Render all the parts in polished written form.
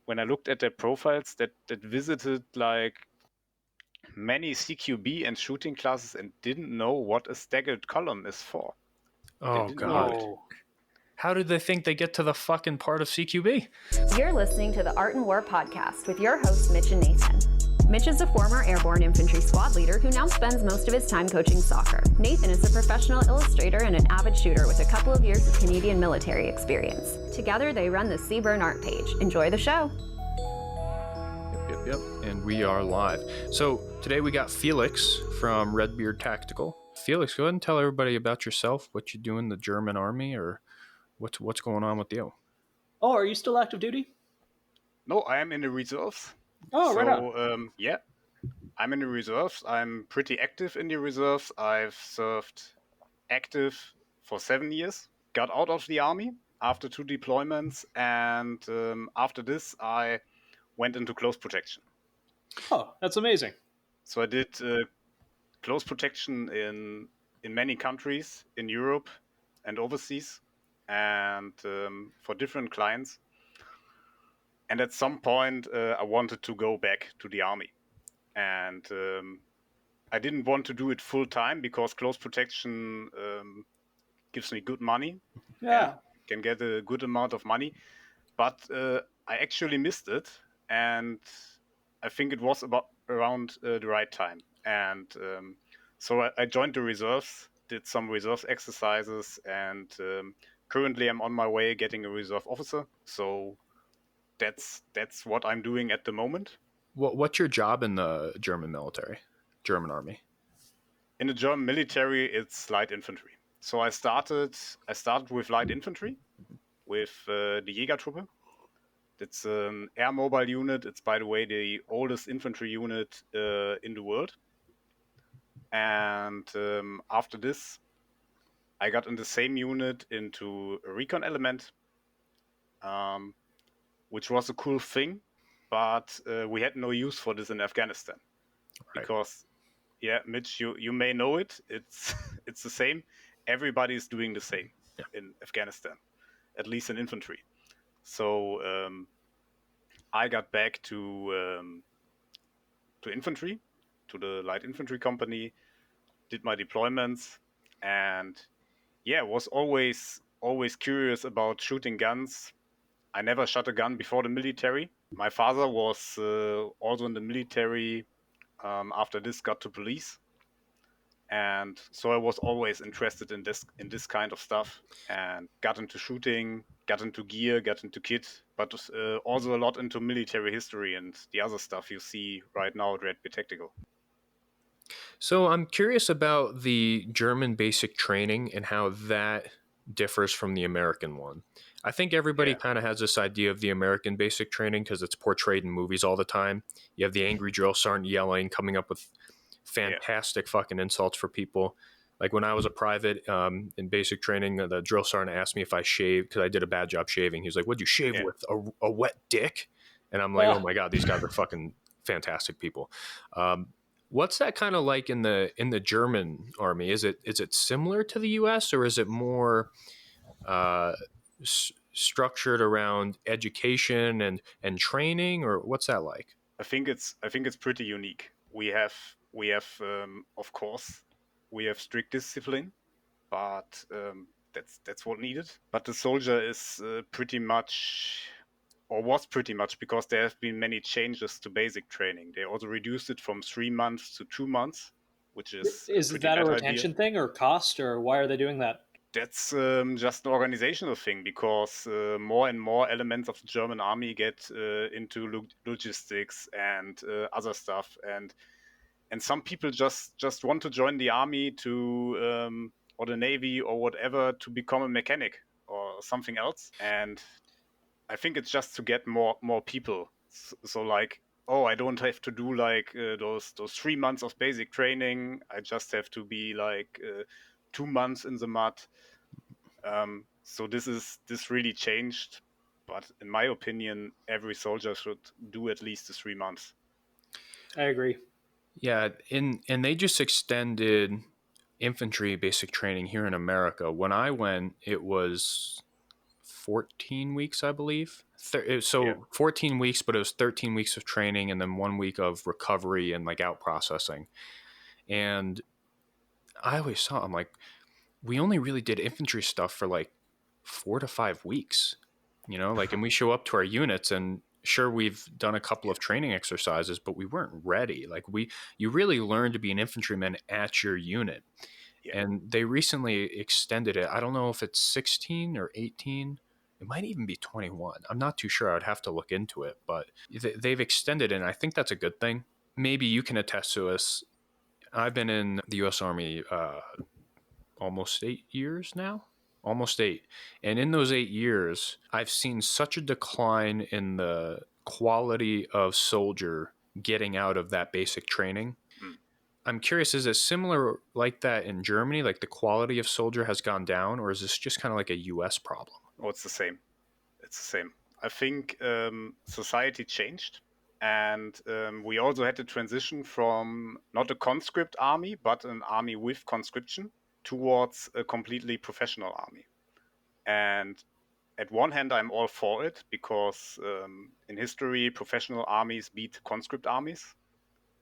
when I looked at their profiles that visited like many CQB and shooting classes and didn't know what a staggered column is for. Oh, God. How did they think they get to the fucking part of CQB? You're listening to the Art and War podcast with your hosts, Mitch and Nathan. Mitch is a former airborne infantry squad leader who now spends most of his time coaching soccer. Nathan is a professional illustrator and an avid shooter with a couple of years of Canadian military experience. Together, they run the Seaburn Art page. Enjoy the show. Yep. And we are live. So today we got Felix from Redbeard Tactical. Felix, go ahead and tell everybody about yourself, what you do in the German Army, or what's going on with you. Oh, are you still active duty? No, I am in the reserves. Oh, right on. Yeah, I'm in the reserves. I'm pretty active in the reserves. I've served active for 7 years. Got out of the army after 2 deployments, and after this, I went into close protection. Oh, that's amazing. So I did close protection in many countries in Europe and overseas, and for different clients. And at some point, I wanted to go back to the army. And I didn't want to do it full time because close protection gives me good money. Yeah. Can get a good amount of money. But I actually missed it. And I think it was around the right time. And so I joined the reserves, did some reserve exercises, and currently I'm on my way getting a reserve officer. So that's what I'm doing at the moment. What's your job in the German military, German Army? In the German military, it's light infantry. So I started with light infantry, with the Jägertruppe. It's an air mobile unit. It's, by the way, the oldest infantry unit in the world. And after this, I got in the same unit into a recon element, which was a cool thing, but we had no use for this in Afghanistan. Right. Because, yeah, Mitch, you may know it. It's the same. Everybody is doing the same in Afghanistan, at least in infantry. So I got back to infantry, to the light infantry company, did my deployments, and was always curious about shooting guns. I never shot a gun before the military. My father was also in the military. After this, got to police, and so I was always interested in this kind of stuff, and got into shooting, got into gear, got into kit, but also a lot into military history and the other stuff you see right now at Redbeard Tactical. So I'm curious about the German basic training and how that differs from the American one. I think everybody kind of has this idea of the American basic training because it's portrayed in movies all the time. You have the angry drill sergeant yelling, coming up with fantastic fucking insults for people. Like when I was a private in basic training, the drill sergeant asked me if I shaved because I did a bad job shaving. He was like, "What'd you shave with? A wet dick?" And I'm like, "Oh my God, these guys are fucking fantastic people." What's that kind of like in the German army? Is it similar to the U.S. or is it more structured around education and training, or what's that like? I think it's pretty unique. We have of course we have strict discipline, but that's what needed. But the soldier is pretty much, or was pretty much, because there have been many changes to basic training. They also reduced it from 3 months to 2 months, which is that a retention thing or cost, or why are they doing that? That's just an organizational thing, because more and more elements of the German army get into logistics and other stuff, and some people just want to join the army to or the navy or whatever to become a mechanic or something else, and I think it's just to get more people. So like, I don't have to do like those 3 months of basic training. I just have to be like 2 months in the mud. So this really changed. But in my opinion, every soldier should do at least the 3 months. I agree. Yeah, and they just extended infantry basic training here in America. When I went, it was 14 weeks, I believe. 14 weeks, but it was 13 weeks of training and then 1 week of recovery and like out processing. And I always saw, I'm like, we only really did infantry stuff for like 4 to 5 weeks, you know, like, and we show up to our units and sure, we've done a couple of training exercises, but we weren't ready. Like you really learn to be an infantryman at your unit. Yeah. And they recently extended it. I don't know if it's 16 or 18. It might even be 21. I'm not too sure. I'd have to look into it, but they've extended it, and I think that's a good thing. Maybe you can attest to us. I've been in the U.S. Army almost 8 years now. Almost 8. And in those 8 years, I've seen such a decline in the quality of soldier getting out of that basic training. I'm curious, is it similar like that in Germany? Like the quality of soldier has gone down, or is this just kind of like a US problem? Oh, it's the same. It's the same. I think society changed, and we also had to transition from not a conscript army, but an army with conscription towards a completely professional army. And at one hand, I'm all for it because in history, professional armies beat conscript armies.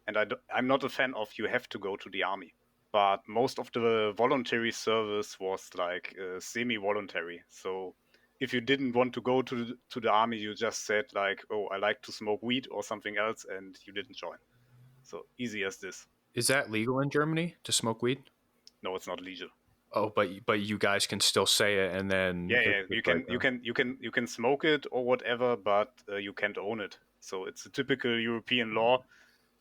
And I'm not a fan of you have to go to the army. But most of the voluntary service was like semi-voluntary. So if you didn't want to go to the army, you just said like, oh, I like to smoke weed or something else, and you didn't join. So easy as this. Is that legal in Germany to smoke weed? No, it's not legal. Oh, but you guys can still say it, and then you can smoke it or whatever, but you can't own it. So it's a typical European law.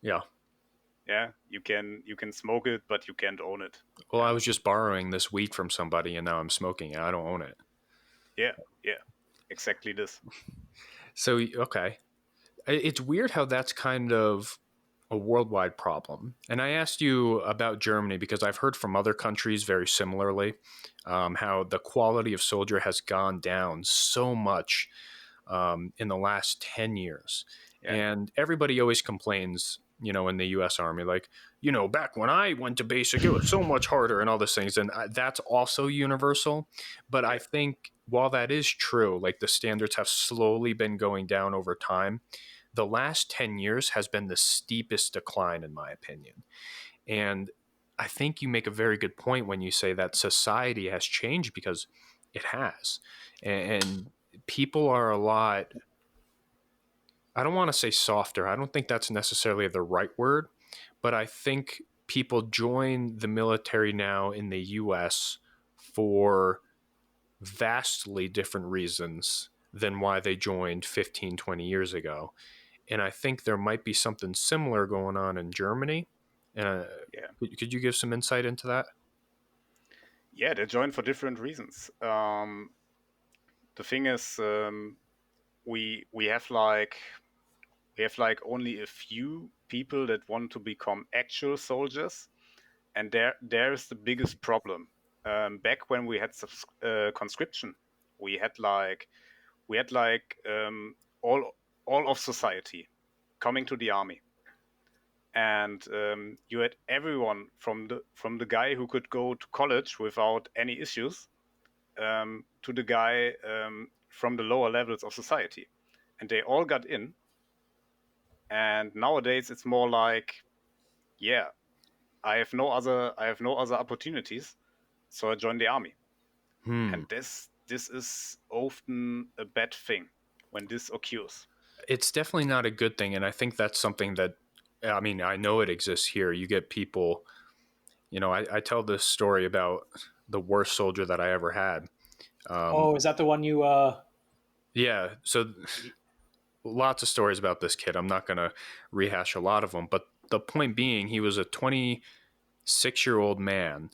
Yeah, you can smoke it, but you can't own it. Well, I was just borrowing this weed from somebody, and now I'm smoking it. I don't own it. Yeah, exactly this. So okay, it's weird how that's kind of a worldwide problem. And I asked you about Germany because I've heard from other countries very similarly how the quality of soldier has gone down so much in the last 10 years. Yeah. And everybody always complains, you know, in the U.S. Army, like, you know, back when I went to basic, it was so much harder and all these things. And that's also universal. But I think while that is true, like the standards have slowly been going down over time, the last 10 years has been the steepest decline, in my opinion. And I think you make a very good point when you say that society has changed, because it has. And people are a lot, I don't want to say softer. I don't think that's necessarily the right word, but I think people join the military now in the U.S. for vastly different reasons than why they joined 15, 20 years ago. And I think there might be something similar going on in Germany. Could you give some insight into that? Yeah, they join for different reasons. The thing is, we have like only a few people that want to become actual soldiers, and there is the biggest problem. Back when we had conscription, we had all of society coming to the army, and you had everyone from the guy who could go to college without any issues to the guy from the lower levels of society, and they all got in. And nowadays it's more like, yeah, I have no other opportunities, so I joined the army. And this is often a bad thing when this occurs. It's definitely not a good thing. And I think that's something that, I mean, I know it exists here. You get people, you know, I tell this story about the worst soldier that I ever had. Is that the one you... Yeah. So lots of stories about this kid. I'm not going to rehash a lot of them, but the point being, he was a 26-year-old man,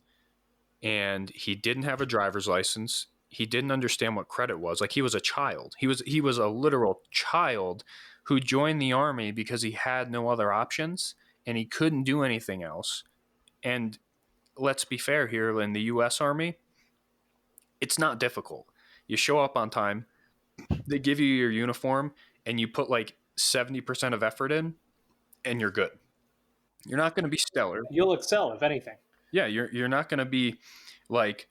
and he didn't have a driver's license. He didn't understand what credit was. Like, he was a child. He was a literal child who joined the army because he had no other options and he couldn't do anything else. And let's be fair here, in the U.S. Army, it's not difficult. You show up on time, they give you your uniform, and you put like 70% of effort in, and you're good. You're not going to be stellar. You'll excel, if anything. Yeah, you're not going to be like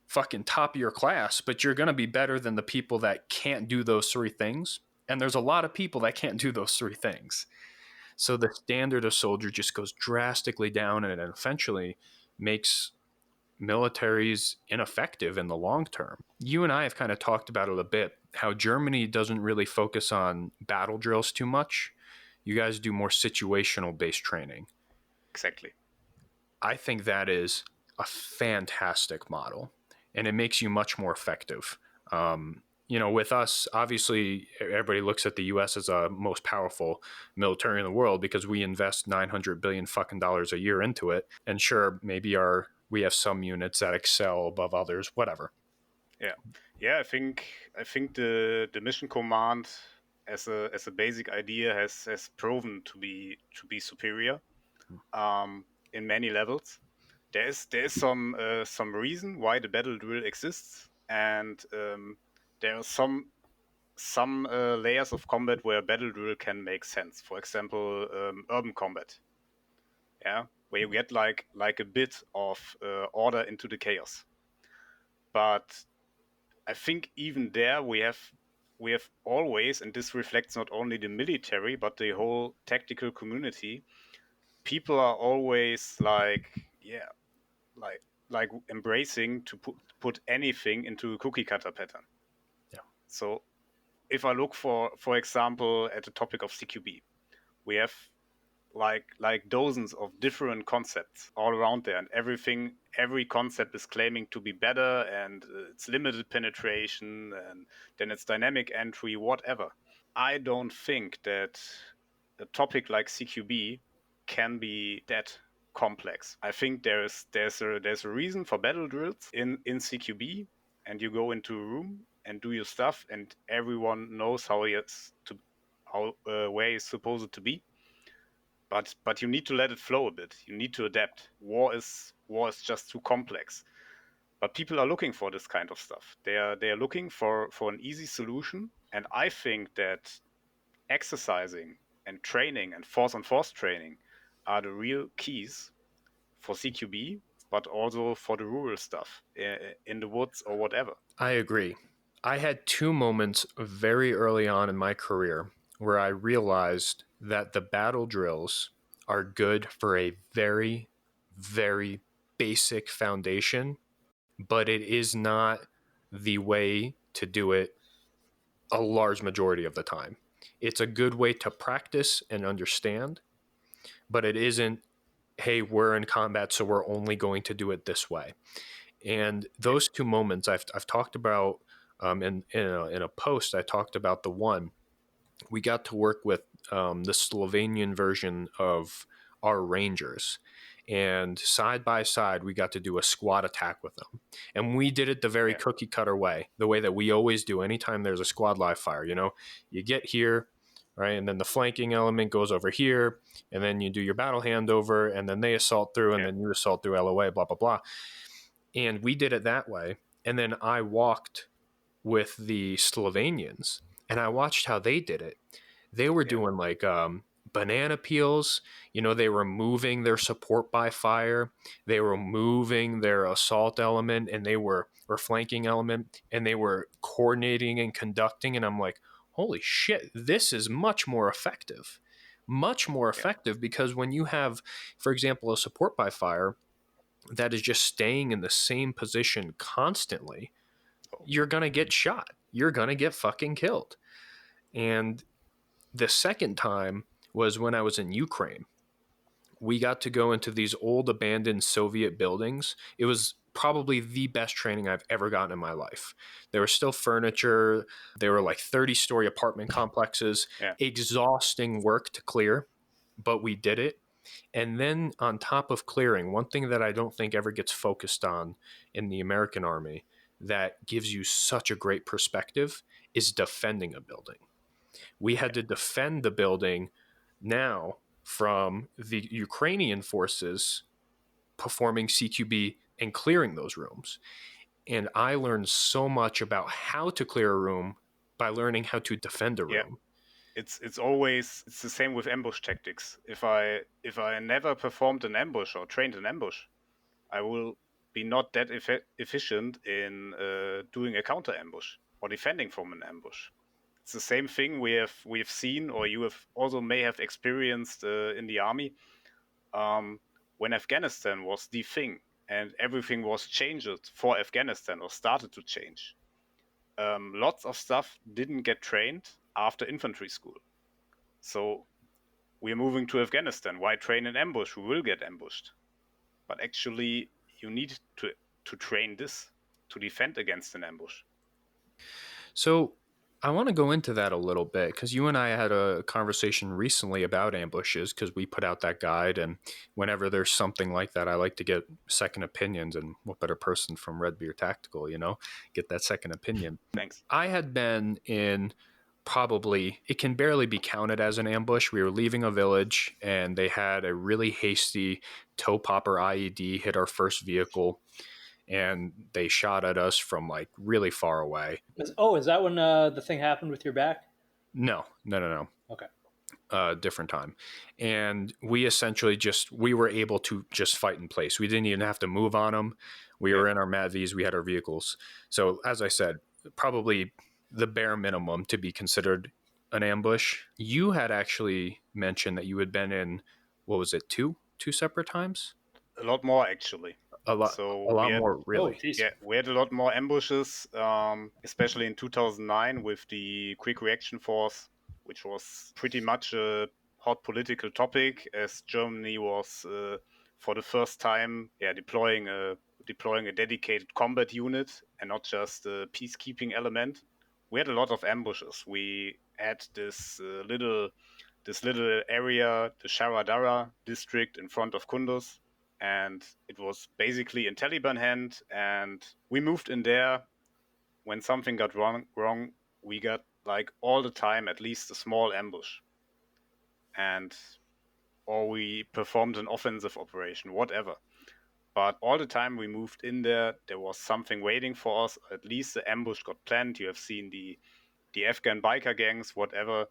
fucking top of your class, but you're going to be better than the people that can't do those three things. And there's a lot of people that can't do those three things. So the standard of soldier just goes drastically down, and it eventually makes militaries ineffective in the long term. You and I have kind of talked about it a bit, how Germany doesn't really focus on battle drills too much. You guys do more situational based training. Exactly. I think that is a fantastic model, and it makes you much more effective. With us, obviously, everybody looks at the U.S. as the most powerful military in the world because we invest $900 billion fucking dollars a year into it. And sure, maybe we have some units that excel above others, whatever. Yeah. I think the mission command as a basic idea has proven to be superior in many levels. There is some reason why the battle drill exists, and there are some layers of combat where battle drill can make sense. For example, urban combat, where you get like a bit of order into the chaos. But I think even there we have always, and this reflects not only the military but the whole tactical community. People are always like embracing to put anything into a cookie cutter pattern. Yeah. So if I look for example at the topic of CQB, we have like dozens of different concepts all around there, and every concept is claiming to be better, and it's limited penetration, and then it's dynamic entry, whatever. I don't think that a topic like CQB can be that complex. I think there's a reason for battle drills in CQB, and you go into a room and do your stuff, and everyone knows where he's supposed to be. But you need to let it flow a bit. You need to adapt. War is just too complex. But people are looking for this kind of stuff. They are looking for an easy solution, and I think that exercising and training and force-on-force training are the real keys for CQB, but also for the rural stuff in the woods or whatever. I agree. I had two moments very early on in my career where I realized that the battle drills are good for a very, very basic foundation, but it is not the way to do it a large majority of the time. It's a good way to practice and understand, but it isn't, hey, we're in combat, so we're only going to do it this way. And those two moments I've talked about in a post. I talked about the one we got to work with the Slovenian version of our Rangers, and side by side we got to do a squad attack with them, and we did it the very cookie cutter way, the way that we always do anytime there's a squad live fire. You get here, right, and then the flanking element goes over here, and then you do your battle handover, and then they assault through, and then you assault through LOA, blah blah blah. And we did it that way, and then I walked with the Slovenians and I watched how they did it. They were doing like banana peels. They were moving their support by fire. They were moving their assault element, and they were flanking element, and they were coordinating and conducting. And I'm like, holy shit, this is much more effective. Much more effective, because when you have, for example, a support by fire that is just staying in the same position constantly, you're going to get shot. You're going to get fucking killed. And the second time was when I was in Ukraine. We got to go into these old abandoned Soviet buildings. It was probably the best training I've ever gotten in my life. There was still furniture. They were like 30-story apartment complexes. Exhausting work to clear, but we did it. And then on top of clearing, one thing that I don't think ever gets focused on in the American Army that gives you such a great perspective is defending a building. We had to defend the building now from the Ukrainian forces performing CQB and clearing those rooms. And I learned so much about how to clear a room by learning how to defend a room. It's the same with ambush tactics. If I never performed an ambush or trained an ambush, I will be not that efficient in doing a counter ambush or defending from an ambush. It's the same thing we've seen, or you have also may have experienced in the army when Afghanistan was the thing and everything was changed for Afghanistan or started to change. Lots of stuff didn't get trained after infantry school. So we're moving to Afghanistan. Why train in ambush? We will get ambushed. But actually, you need to train this to defend against an ambush. So I want to go into that a little bit because you and I had a conversation recently about ambushes because we put out that guide. And whenever there's something like that, I like to get second opinions. And what better person from Redbeard Tactical, get that second opinion. Thanks. I had been in probably, it can barely be counted as an ambush. We were leaving a village and they had a really hasty toe popper IED hit our first vehicle. And they shot at us from like really far away. Is that when the thing happened with your back? No. Okay. Different time. And we essentially we were able to just fight in place. We didn't even have to move on them. We were in our MAVs. We had our vehicles. So as I said, probably the bare minimum to be considered an ambush. You had actually mentioned that you had been in, what was it, two separate times? A lot more, actually. A lot more, really. Yeah, we had a lot more ambushes, especially in 2009 with the Quick Reaction Force, which was pretty much a hot political topic as Germany was, for the first time, deploying a dedicated combat unit and not just a peacekeeping element. We had a lot of ambushes. We had this little area, the Sharadara district in front of Kunduz. And it was basically in Taliban hand, and we moved in there. When something got wrong, we got like all the time at least a small ambush, or we performed an offensive operation, whatever. But all the time we moved in there was something waiting for us. At least the ambush got planned. You have seen the Afghan biker gangs, whatever,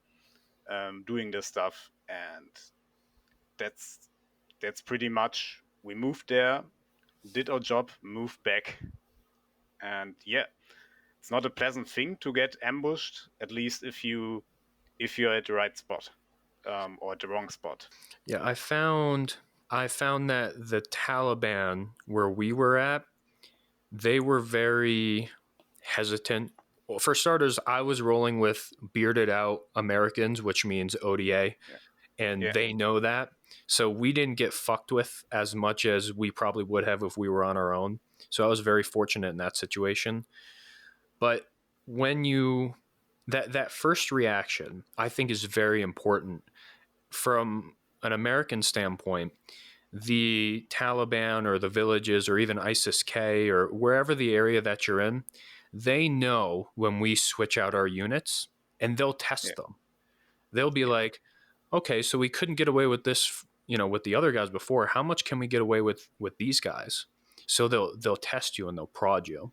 doing this stuff, and that's pretty much. We moved there, did our job, moved back. And it's not a pleasant thing to get ambushed, at least if you're at the right spot, or at the wrong spot. Yeah, I found that the Taliban, where we were at, they were very hesitant. Well, for starters, I was rolling with bearded out Americans, which means ODA, and they know that. So we didn't get fucked with as much as we probably would have if we were on our own. So I was very fortunate in that situation. But when that first reaction, I think, is very important. From an American standpoint, the Taliban or the villages or even ISIS-K or wherever the area that you're in, they know when we switch out our units and they'll test them. They'll be like, okay, so we couldn't get away with this, with the other guys before. How much can we get away with these guys? So they'll test you and they'll prod you.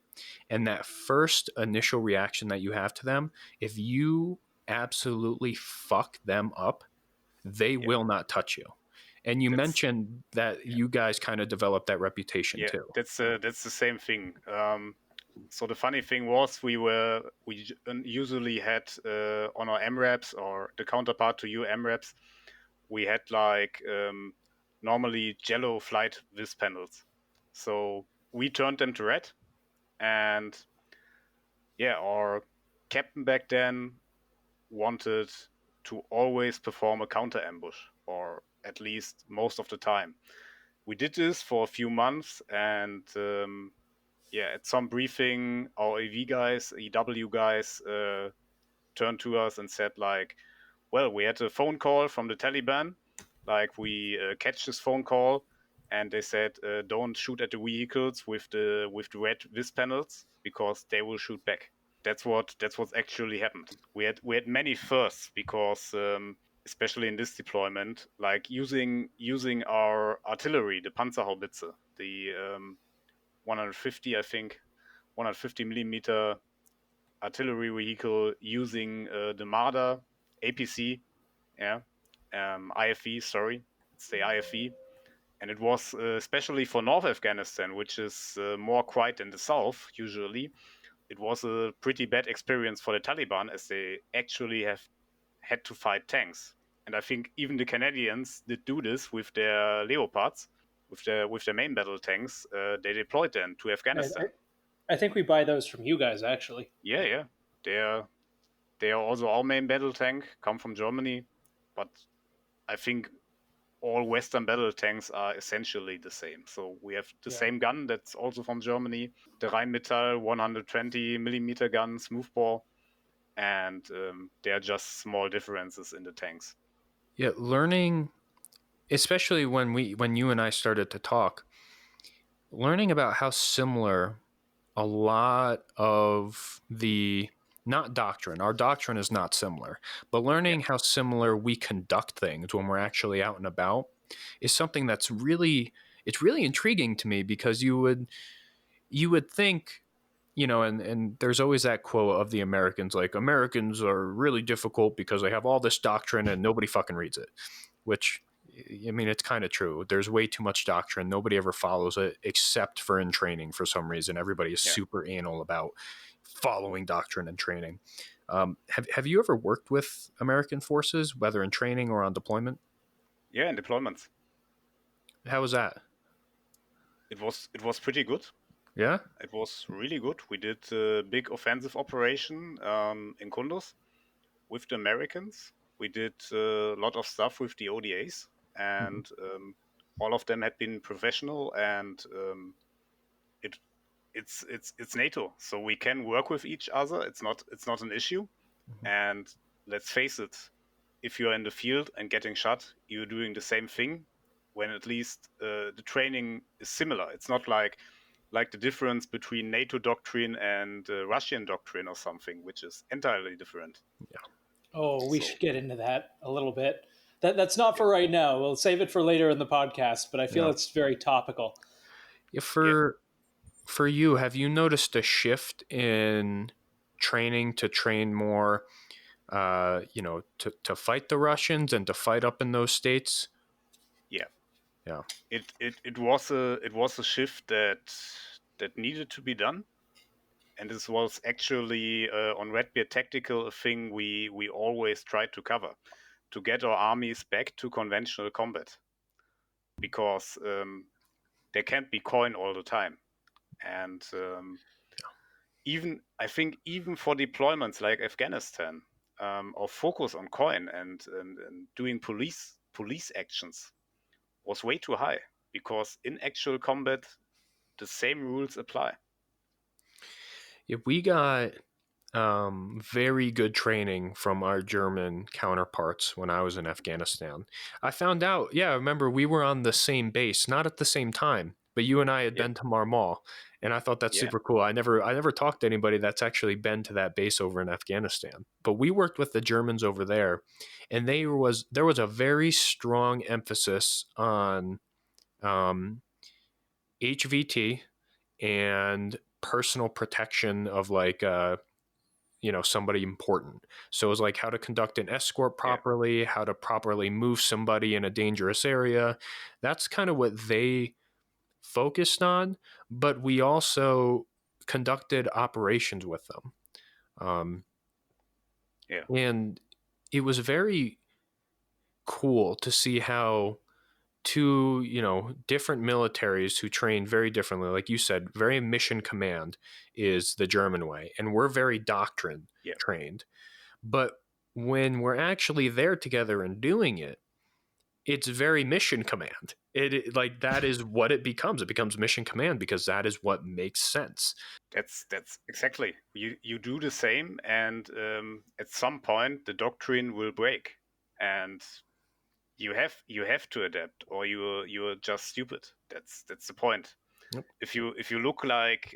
And that first initial reaction that you have to them, if you absolutely fuck them up, they will not touch you. And you mentioned that you guys kind of developed that reputation too. That's the same thing. So the funny thing was we usually had on our MRAPs or the counterpart to you MRAPs, we had like normally yellow flight vis panels. So we turned them to red, and our captain back then wanted to always perform a counter ambush, or at least most of the time. We did this for a few months, and at some briefing, our AV guys, EW guys, turned to us and said, like, well, we had a phone call from the Taliban, like we catch this phone call, and they said, don't shoot at the vehicles with the red vis panels because they will shoot back. That's what's actually happened. We had many firsts because, especially in this deployment, like using our artillery, the Panzerhaubitze, the 150, I think, 150 millimeter artillery vehicle using the Marder APC, IFE, sorry, it's the IFE, And it was especially for North Afghanistan, which is more quiet than the south usually. It was a pretty bad experience for the Taliban, as they actually have had to fight tanks. And I think even the Canadians did do this with their Leopards, with their main battle tanks. They deployed them to Afghanistan. I think we buy those from you guys, actually. Yeah. They are also our main battle tank, come from Germany, but I think all Western battle tanks are essentially the same. So we have the same gun that's also from Germany, the Rheinmetall 120 millimeter gun, smoothbore, and there are just small differences in the tanks. Yeah, learning, especially when you and I started to talk, learning about how similar a lot of the, not doctrine, our doctrine is not similar, but learning how similar we conduct things when we're actually out and about is something that's really, it's really intriguing to me, because you would think, and there's always that quote of the Americans, like, Americans are really difficult because they have all this doctrine and nobody fucking reads it, which, I mean, it's kind of true. There's way too much doctrine. Nobody ever follows it except for in training. For some reason, everybody is super anal about following doctrine and training. Have you ever worked with American forces, whether in training or on deployment? Yeah, in deployments. How was that? It was pretty good. Yeah? It was really good. We did a big offensive operation in Kunduz with the Americans. We did a lot of stuff with the ODAs, and all of them had been professional, and it's NATO, so we can work with each other. It's not an issue. And let's face it, if you're in the field and getting shot, you're doing the same thing, when at least the training is similar. It's not like the difference between NATO doctrine and Russian doctrine or something, which is entirely different. Yeah. Oh, we should get into that a little bit. That's not for right now. We'll save it for later in the podcast, but I feel it's very topical. Yeah, for you, have you noticed a shift in training to train more, to fight the Russians and to fight up in those states? Yeah. It was a shift that needed to be done. And this was actually on Redbeard Tactical a thing we always tried to cover, to get our armies back to conventional combat, because there can't be coin all the time. And I think even for deployments like Afghanistan, our focus on coin and doing police actions was way too high, because in actual combat the same rules apply. Yeah, we got very good training from our German counterparts when I was in Afghanistan. I found out, remember, we were on the same base, not at the same time, but you and I had been to Marmal, and I thought that's super cool. I never talked to anybody that's actually been to that base over in Afghanistan, but we worked with the Germans over there, and there was a very strong emphasis on HVT and personal protection of, like, somebody important. So it was like how to conduct an escort properly, how to properly move somebody in a dangerous area. That's kind of what they focused on, but we also conducted operations with them. And it was very cool to see how two, different militaries who train very differently, like you said, very mission command is the German way, and we're very doctrine trained. But when we're actually there together and doing it, it's very mission command. It like, that is what it becomes. It becomes mission command because that is what makes sense. That's exactly. You do the same, and at some point the doctrine will break, and you have to adapt, or you're just stupid. That's the point. Yep. If you look like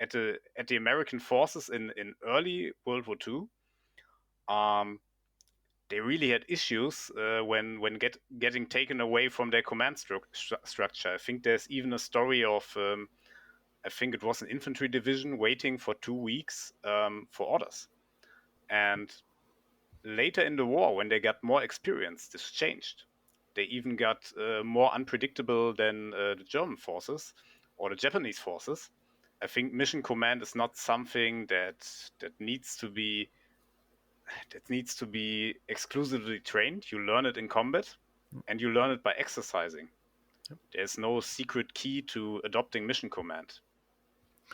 at the American forces in early World War II, they really had issues when getting taken away from their command structure. I think there's even a story of I think it was an infantry division waiting for 2 weeks for orders, and later in the war, when they got more experience, this changed. They even got more unpredictable than the German forces or the Japanese forces. I think mission command is not something that needs to be exclusively trained. You learn it in combat, and you learn it by exercising. There's no secret key to adopting mission command.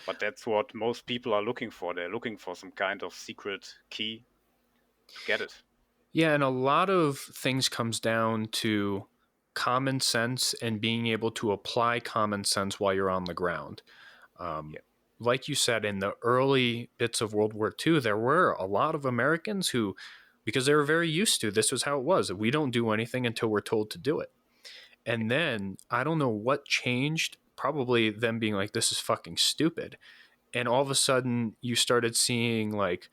But that's what most people are looking for. They're looking for some kind of secret key to get it. Yeah, and a lot of things comes down to common sense and being able to apply common sense while you're on the ground. Like you said, in the early bits of World War II, there were a lot of Americans who, because they were very used to, this was how it was. We don't do anything until we're told to do it. And then I don't know what changed, probably them being like, this is fucking stupid. And all of a sudden you started seeing like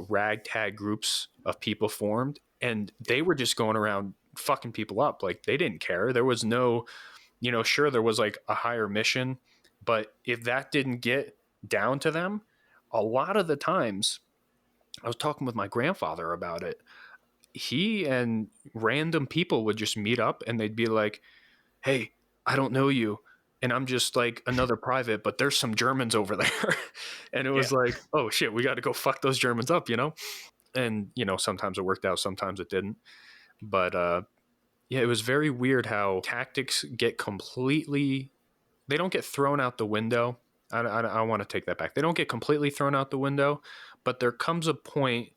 ragtag groups of people formed, and they were just going around fucking people up. Like they didn't care. There was no, sure, there was like a higher mission, but if that didn't get down to them, a lot of the times, I was talking with my grandfather about it. He and random people would just meet up and they'd be like, hey, I don't know you. And I'm just like another private, but there's some Germans over there. And it was like, oh shit, we got to go fuck those Germans up, And, sometimes it worked out, sometimes it didn't. But yeah, it was very weird how tactics get they don't get thrown out the window. I want to take that back. They don't get completely thrown out the window, but there comes a point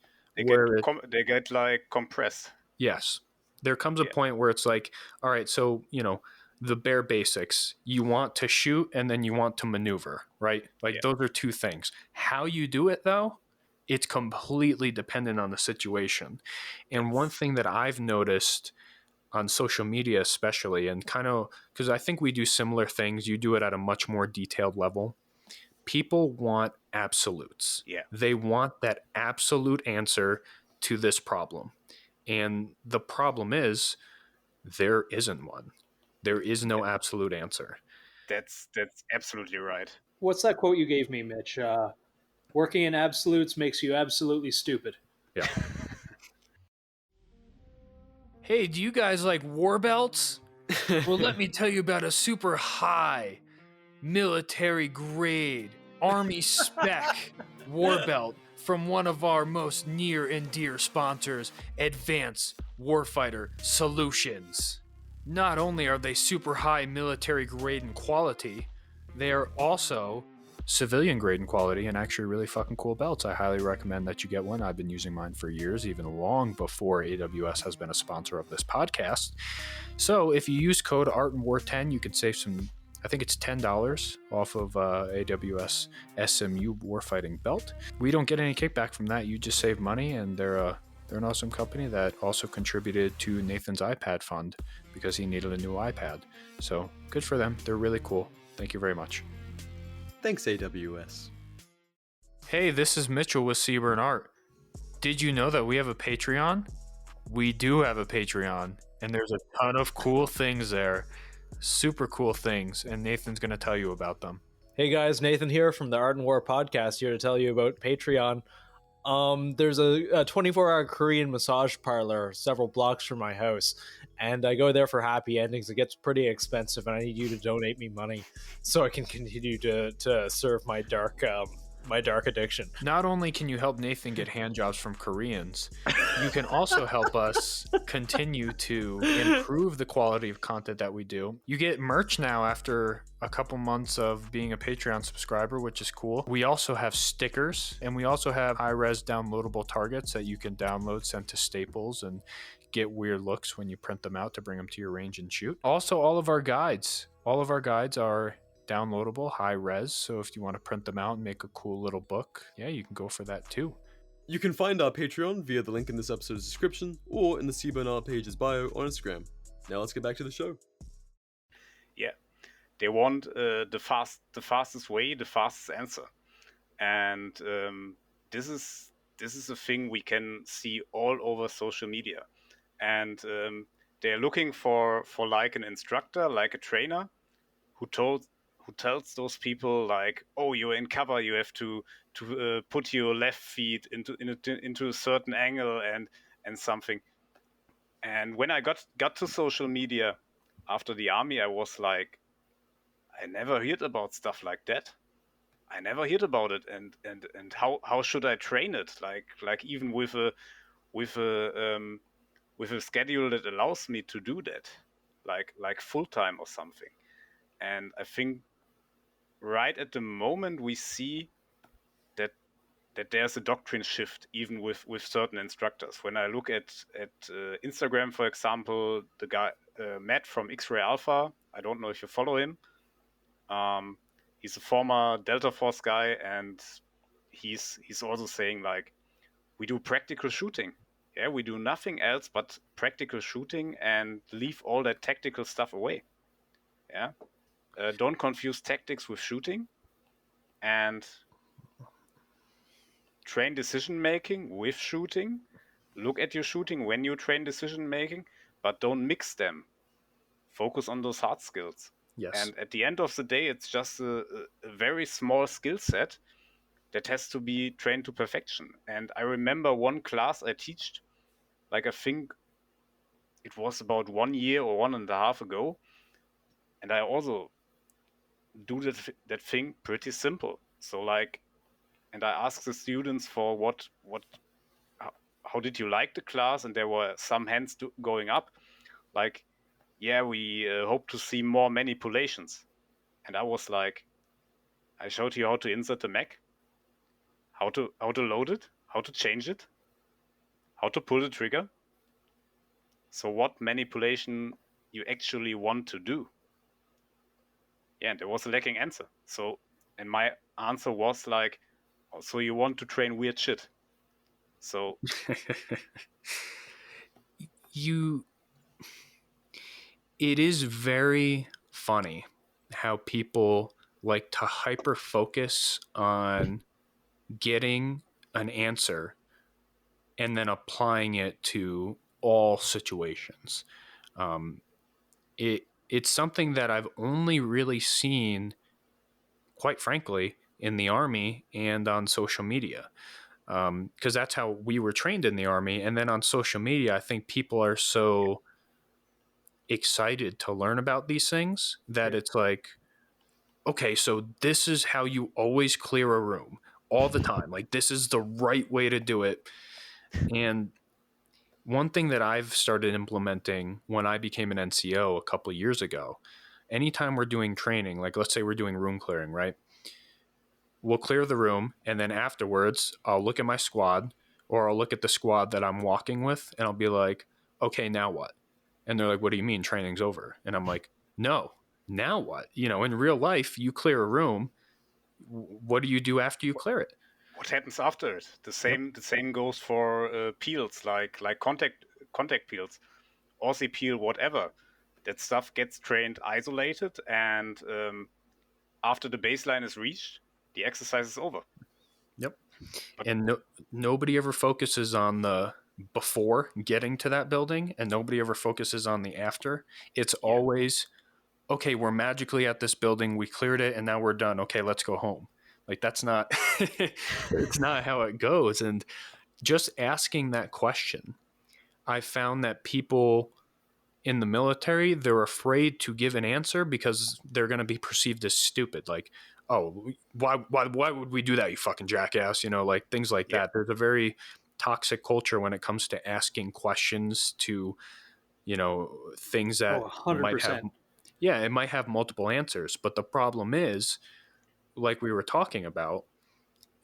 where they get like compressed. Yes. There comes a point where it's like, all right, so, the bare basics, you want to shoot and then you want to maneuver, right? Like those are two things. How you do it though, it's completely dependent on the situation. And one thing that I've noticed on social media, especially, and kind of, because I think we do similar things, you do it at a much more detailed level. People want absolutes. Yeah. They want that absolute answer to this problem. And the problem is there isn't one. There is no absolute answer. That's absolutely right. What's that quote you gave me, Mitch? Working in absolutes makes you absolutely stupid. Yeah. Hey, do you guys like war belts? Well, let me tell you about a super high military grade Army spec war belt from one of our most near and dear sponsors, Advanced Warfighter Solutions. Not only are they super high military grade and quality, they are also civilian grade and quality, and actually really fucking cool belts. I highly recommend that you get one. I've been using mine for years, even long before AWS has been a sponsor of this podcast. So if you use code ARTandWAR10, you can save some, I think it's $10 off of AWS SMU warfighting belt. We don't get any kickback from that. You just save money, and they're an awesome company that also contributed to Nathan's iPad fund because he needed a new iPad. So good for them. They're really cool. Thank you very much. Thanks, AWS. Hey, this is Mitchell with Seaburn Art. Did you know that we have a Patreon? We do have a Patreon, and there's a ton of cool things there. Super cool things, and Nathan's going to tell you about them. Hey guys, Nathan here from the Art and War podcast, here to tell you about Patreon. There's a 24-hour Korean massage parlor several blocks from my house, and I go there for happy endings. It gets pretty expensive, and I need you to donate me money so I can continue to serve my dark addiction. Not only can you help Nathan get hand jobs from Koreans, you can also help us continue to improve the quality of content that we do. You get merch now after a couple months of being a Patreon subscriber, which is cool. We also have stickers, and we also have high-res downloadable targets that you can download, send to Staples, and get weird looks when you print them out to bring them to your range and shoot. Also, all of our guides are downloadable, high res, so if you want to print them out and make a cool little book, yeah, you can go for that too. You can find our Patreon via the link in this episode's description or in the Seaburn Art page's bio on Instagram. Now let's get back to the show. Yeah, they want the fastest way, the fastest answer, and this is a thing we can see all over social media, and they're looking for like an instructor, like a trainer, who tells those people like, oh, you're in cover, you have to put your left feet into a certain angle and something. And when I got to social media after the army, I was like, I never heard about stuff like that. I never heard about it, and how should I train it? Like even with a schedule that allows me to do that, like full time or something. And I think right at the moment we see that there's a doctrine shift even with certain instructors. When I look at Instagram, for example, the guy Matt from X-Ray Alpha, I don't know if you follow him. He's a former Delta Force guy, and he's also saying like, we do practical shooting. Yeah, we do nothing else but practical shooting and leave all that tactical stuff away. Yeah, don't confuse tactics with shooting, and train decision making with shooting. Look at your shooting when you train decision making, but don't mix them. Focus on those hard skills. Yes. And at the end of the day, it's just a very small skill set that has to be trained to perfection. And I remember one class I taught, like I think it was about 1 year or 1.5 ago, and I also do that thing pretty simple. So like, and I asked the students for how did you like the class, and there were some hands going up, like, yeah, we hope to see more manipulations. And I was like, I showed you how to insert the Mac, how to load it, how to change it, how to pull the trigger. So what manipulation you actually want to do? Yeah, and there was a lacking answer. So, and my answer was like, oh, so you want to train weird shit. So it is very funny how people like to hyper focus on getting an answer and then applying it to all situations. It's something that I've only really seen, quite frankly, in the Army and on social media, because that's how we were trained in the Army. And then on social media, I think people are so excited to learn about these things that it's like, okay, so this is how you always clear a room all the time. Like, this is the right way to do it. And one thing that I've started implementing when I became an NCO a couple of years ago, anytime we're doing training, like let's say we're doing room clearing, right? We'll clear the room, and then afterwards I'll look at my squad, or I'll look at the squad that I'm walking with, and I'll be like, okay, now what? And they're like, what do you mean training's over? And I'm like, no, now what? You know, in real life, you clear a room. What do you do after you clear it? what happens after it? The same goes for peels, like contact peels, Aussie peel, whatever. That stuff gets trained isolated, and after the baseline is reached, the exercise is over. Yep. And nobody ever focuses on the before getting to that building, and nobody ever focuses on the after. It's always, okay, we're magically at this building, we cleared it, and now we're done. Okay, let's go home. Like, that's not, it's not how it goes. And just asking that question, I found that people in the military, they're afraid to give an answer because they're going to be perceived as stupid. Like, oh, why would we do that, you fucking jackass? You know, like things like that. There's a very toxic culture when it comes to asking questions to, you know, things that might have, it might have multiple answers. But the problem is, like we were talking about,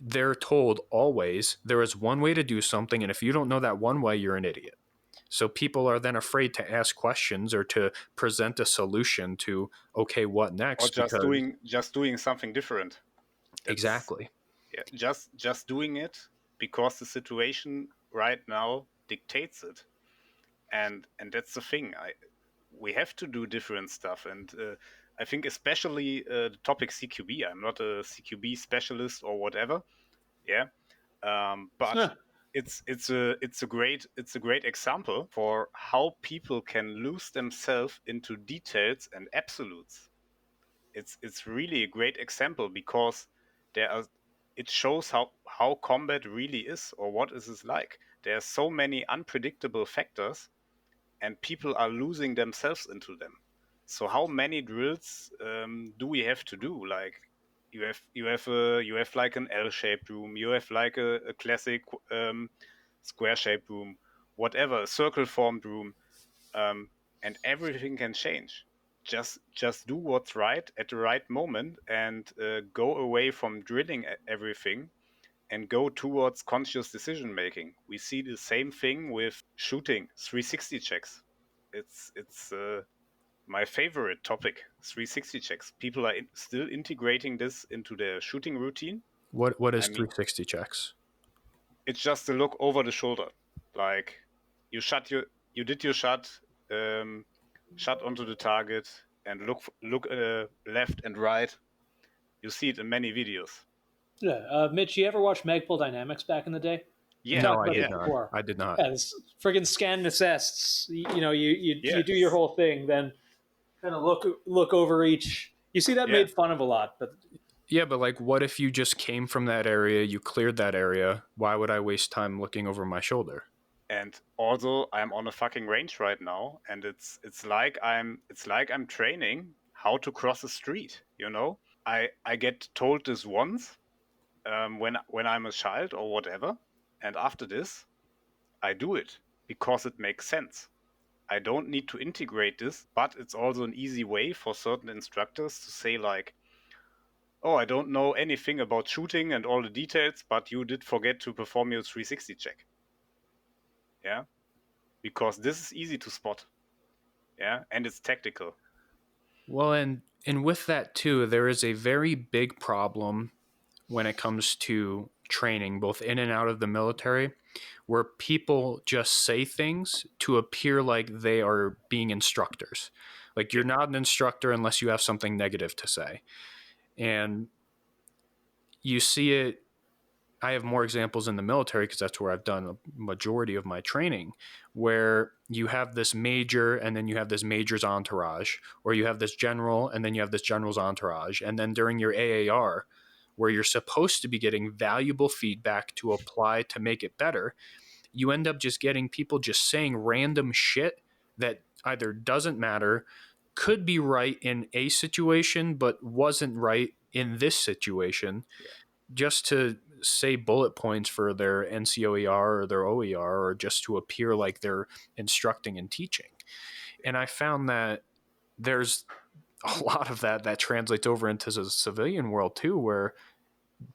they're told always there is one way to do something, and if you don't know that one way, you're an idiot. So people are then afraid to ask questions or to present a solution to, okay, what next? Or just doing something different. Exactly. Yeah, just doing it because the situation right now dictates it, and that's the thing. We have to do different stuff, and I think especially the topic CQB. I'm not a CQB specialist or whatever. Yeah, but it's a great example for how people can lose themselves into details and absolutes. It's really a great example because it shows how combat really is, or what is it like. There are so many unpredictable factors, and people are losing themselves into them. So how many drills do we have to do? Like you have like an L-shaped room, you have like a classic square-shaped room, whatever, a circle-formed room, and everything can change. Just do what's right at the right moment, and go away from drilling everything and go towards conscious decision making. We see the same thing with shooting 360 checks. It's my favorite topic, 360 checks. People are still integrating this into their shooting routine. What is 360 checks? It's just a look over the shoulder, like you did your shot, shot onto the target, and look left and right. You see it in many videos. Yeah, Mitch, you ever watch Magpul Dynamics back in the day? Yeah, no, I did not. I did not. Yeah, this friggin' scan and assists. You do your whole thing, then kind of look over each. You see that made fun of a lot, but yeah, but like, what if you just came from that area, you cleared that area? Why would I waste time looking over my shoulder? And also, I'm on a fucking range right now, and it's like I'm training how to cross a street. You know, I get told this once when I'm a child or whatever, and after this, I do it because it makes sense. I don't need to integrate this, but it's also an easy way for certain instructors to say like, oh, I don't know anything about shooting and all the details, but you did forget to perform your 360 check. Yeah, because this is easy to spot. Yeah, and it's tactical. Well, and with that too, there is a very big problem when it comes to training, both in and out of the military, where people just say things to appear like they are being instructors. Like, you're not an instructor unless you have something negative to say. And you see it. I have more examples in the military because that's where I've done a majority of my training, where you have this major and then you have this major's entourage, or you have this general and then you have this general's entourage. And then during your AAR, where you're supposed to be getting valuable feedback to apply to make it better, you end up just getting people just saying random shit that either doesn't matter, could be right in a situation, but wasn't right in this situation, just to say bullet points for their NCOER or their OER, or just to appear like they're instructing and teaching. And I found that there's a lot of that translates over into the civilian world too, where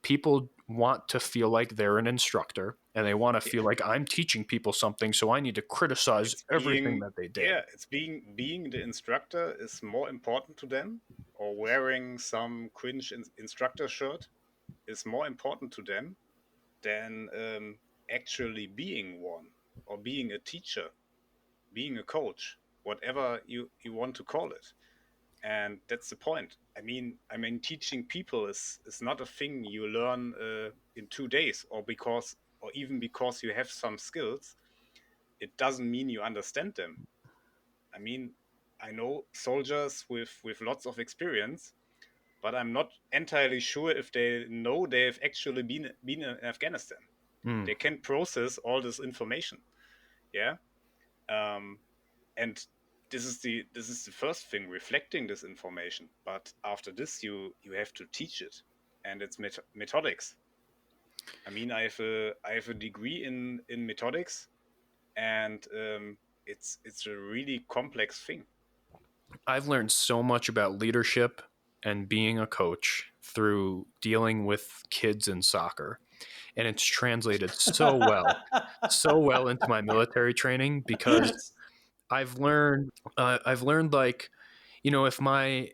people want to feel like they're an instructor and they want to feel like I'm teaching people something, so I need to criticize everything that they did. Yeah, it's being the instructor is more important to them, or wearing some cringe instructor shirt is more important to them than actually being one, or being a teacher, being a coach, whatever you want to call it. And that's the point. I mean, teaching people is not a thing you learn in 2 days, or even because you have some skills. It doesn't mean you understand them. I mean, I know soldiers with lots of experience, but I'm not entirely sure if they know they've actually been in Afghanistan. They can process all this information. Yeah. And this is the first thing, reflecting this information. But after this, you have to teach it, and it's methodics. I mean, I have a degree in methodics, and it's a really complex thing. I've learned so much about leadership and being a coach through dealing with kids in soccer, and it's translated so well into my military training, because I've learned like, if my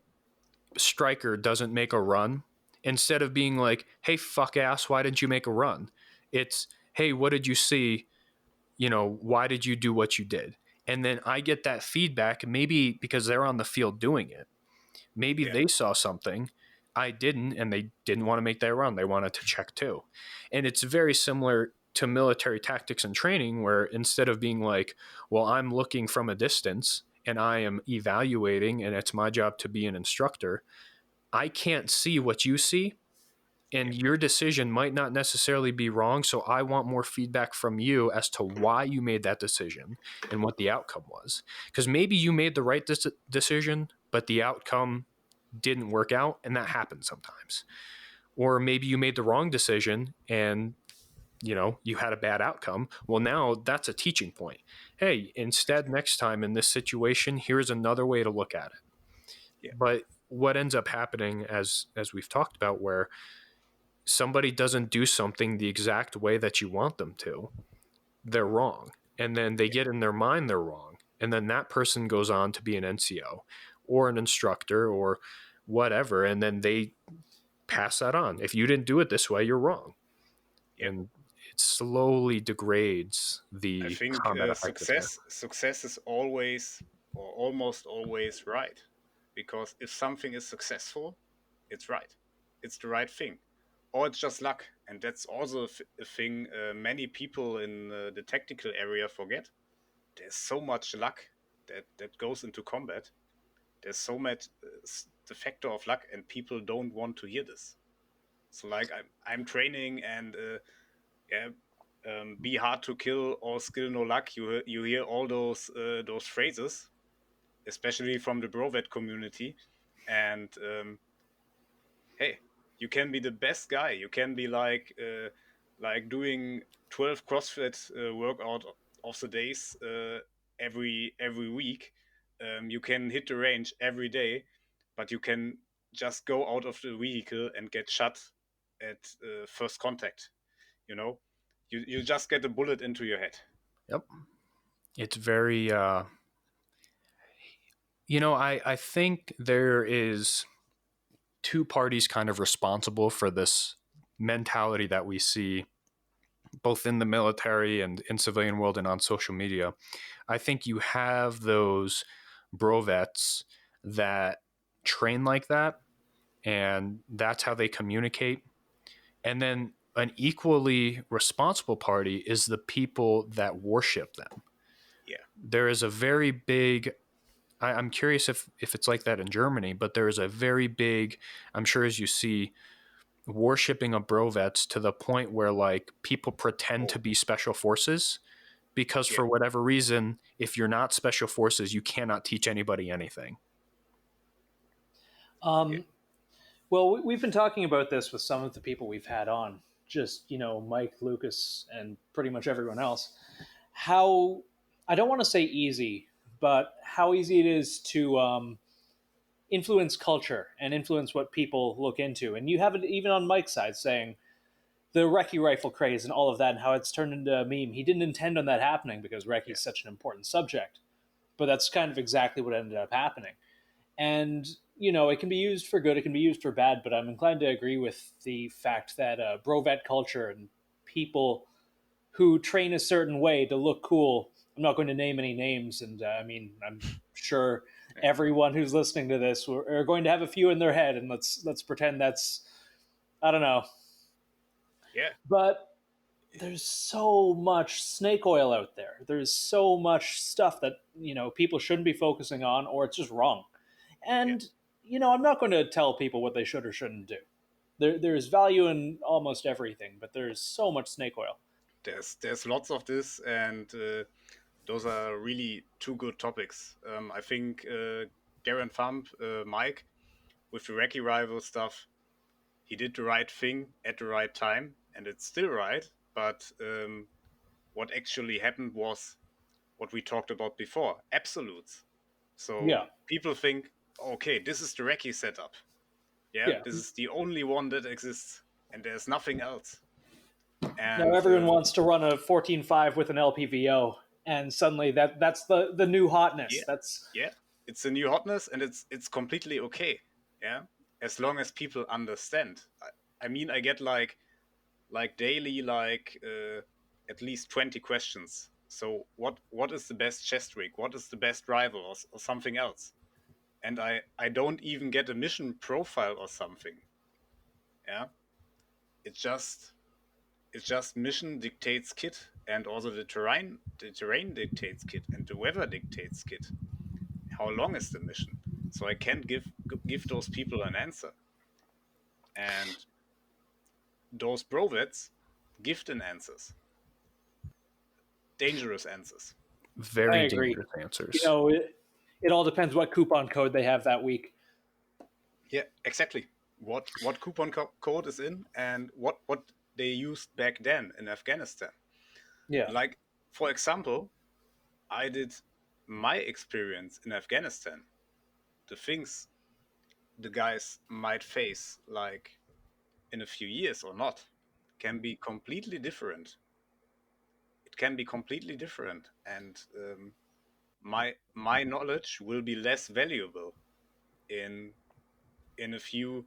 striker doesn't make a run, instead of being like, hey, fuck ass, why didn't you make a run? It's, hey, what did you see? Why did you do what you did? And then I get that feedback, maybe because they're on the field doing it. Maybe they saw something I didn't, and they didn't want to make that run. They wanted to check too. And it's very similar to military tactics and training, where instead of being like, well, I'm looking from a distance and I am evaluating and it's my job to be an instructor, I can't see what you see. and your decision might not necessarily be wrong. So I want more feedback from you as to why you made that decision and what the outcome was. Because maybe you made the right decision, but the outcome didn't work out, and that happens sometimes. Or maybe you made the wrong decision and you had a bad outcome. Well, now that's a teaching point. Hey, instead, next time in this situation, here's another way to look at it. Yeah. But what ends up happening, as we've talked about, where somebody doesn't do something the exact way that you want them to, they're wrong. And then they get in their mind they're wrong. And then that person goes on to be an NCO or an instructor or whatever. And then they pass that on. If you didn't do it this way, you're wrong. And it slowly degrades the I think success is always or almost always right. Because if something is successful, it's right. It's the right thing. Or it's just luck. And that's also a thing many people in the tactical area forget. There's so much luck that goes into combat. There's so much the factor of luck, and people don't want to hear this. So like I'm training and be hard to kill or skill no luck. You hear all those phrases, especially from the Brovet community. And hey, you can be the best guy. You can be like doing 12 CrossFit workout of the days every week. You can hit the range every day, but you can just go out of the vehicle and get shot at first contact. You just get a bullet into your head. Yep. It's very, I think there is two parties kind of responsible for this mentality that we see both in the military and in civilian world and on social media. I think you have those brovets that train like that, and that's how they communicate. And then an equally responsible party is the people that worship them. Yeah. There is a very big, I'm curious if it's like that in Germany, but there is a very big, I'm sure as you see, worshiping of brovets to the point where like people pretend to be special forces because for whatever reason, if you're not special forces, you cannot teach anybody anything. Well, we've been talking about this with some of the people we've had on, just, Mike, Lucas, and pretty much everyone else. How, I don't want to say easy, but how easy it is to influence culture and influence what people look into. And you have it even on Mike's side saying the Recce rifle craze and all of that and how it's turned into a meme. He didn't intend on that happening because Recce is such an important subject. But that's kind of exactly what ended up happening. And, it can be used for good, it can be used for bad, but I'm inclined to agree with the fact that brovet culture and people who train a certain way to look cool, I'm not going to name any names, and I'm sure everyone who's listening to this are going to have a few in their head, and let's pretend that's, I don't know. Yeah. But there's so much snake oil out there. There's so much stuff that, people shouldn't be focusing on, or it's just wrong. And, I'm not going to tell people what they should or shouldn't do. There's value in almost everything, but there's so much snake oil. There's lots of this, and those are really two good topics. I think Darren Thump, Mike, with the Recce rival stuff, he did the right thing at the right time, and it's still right. But what actually happened was what we talked about before, absolutes. So people think, okay, this is the Recce setup. This is the only one that exists, and there's nothing else. And now everyone wants to run a 14.5 with an LPVO, and suddenly that's the new hotness. It's the new hotness, and it's completely okay. Yeah, as long as people understand. I get like daily at least 20 questions. So what is the best chest rig? What is the best rival or something else? And I don't even get a mission profile or something. Yeah, it's just mission dictates kit, and also the terrain dictates kit, and the weather dictates kit. How long is the mission? So I can't give those people an answer. And those brevets give an answers. Dangerous answers. Very dangerous answers. You know, it all depends what coupon code they have that week. Yeah, exactly. What coupon code is in and what they used back then in Afghanistan. Yeah. Like, for example, I did my experience in Afghanistan. The things the guys might face, like in a few years or not, can be completely different. It can be completely different, and my knowledge will be less valuable in a few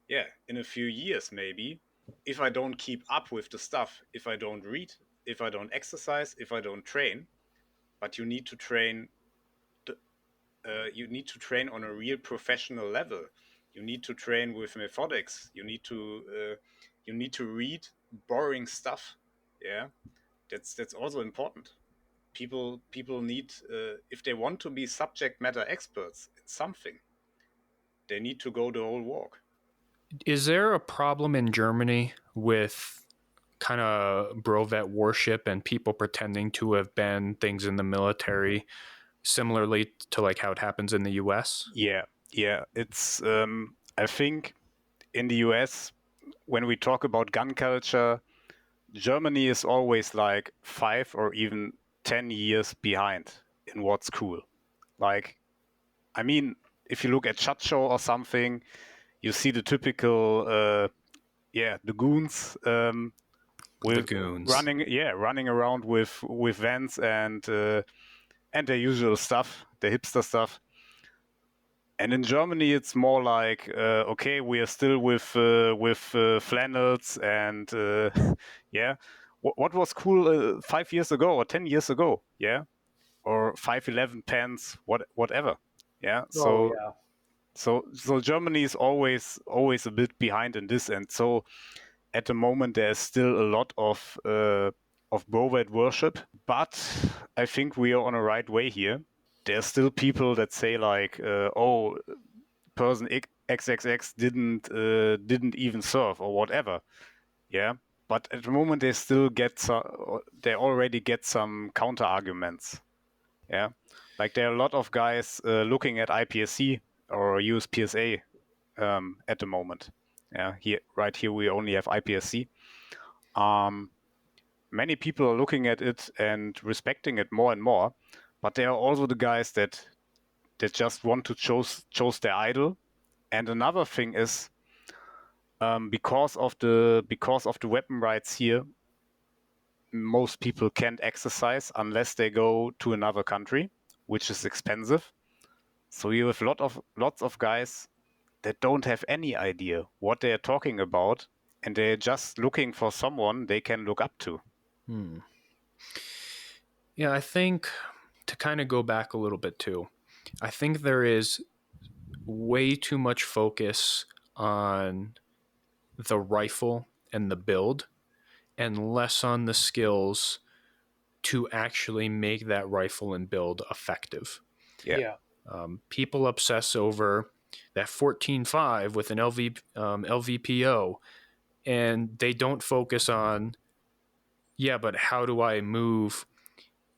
years maybe, if I don't keep up with the stuff, if I don't read, if I don't exercise, if I don't train. But you need to train. You need to train on a real professional level. You need to train with methodics. You need to read boring stuff. Yeah, that's also important. People need, if they want to be subject matter experts in something, they need to go the whole walk. Is there a problem in Germany with kind of brevet worship and people pretending to have been things in the military, similarly to like how it happens in the US? Yeah. It's I think in the US, when we talk about gun culture, Germany is always like 5 or even 10 years behind in what's cool. Like, I mean, if you look at SHOT Show or something, you see the typical, the goons, running around with vans and their usual stuff, the hipster stuff. And in Germany, it's more like, okay, we are still with flannels and What was cool 5 years ago or 10 years ago, yeah, or 511 pants, whatever, yeah. So Germany is always a bit behind in this, and so at the moment there's still a lot of brevet worship, but I think we are on a right way here. There's still people that say like, person XXX didn't even serve or whatever, yeah. But at the moment they already get some counter arguments, yeah. Like there are a lot of guys looking at IPSC or USPSA at the moment. Yeah, right here we only have IPSC. Many people are looking at it and respecting it more and more, but there are also the guys that just want to choose their idol. And another thing is, because of the weapon rights here, most people can't exercise unless they go to another country, which is expensive. So you have lots of guys that don't have any idea what they are talking about, and they're just looking for someone they can look up to. Yeah, I think to kind of go back a little bit too, I think there is way too much focus on the rifle and the build and less on the skills to actually make that rifle and build effective. Yeah. People obsess over that 14.5 with an LVPO, and they don't focus on, but how do I move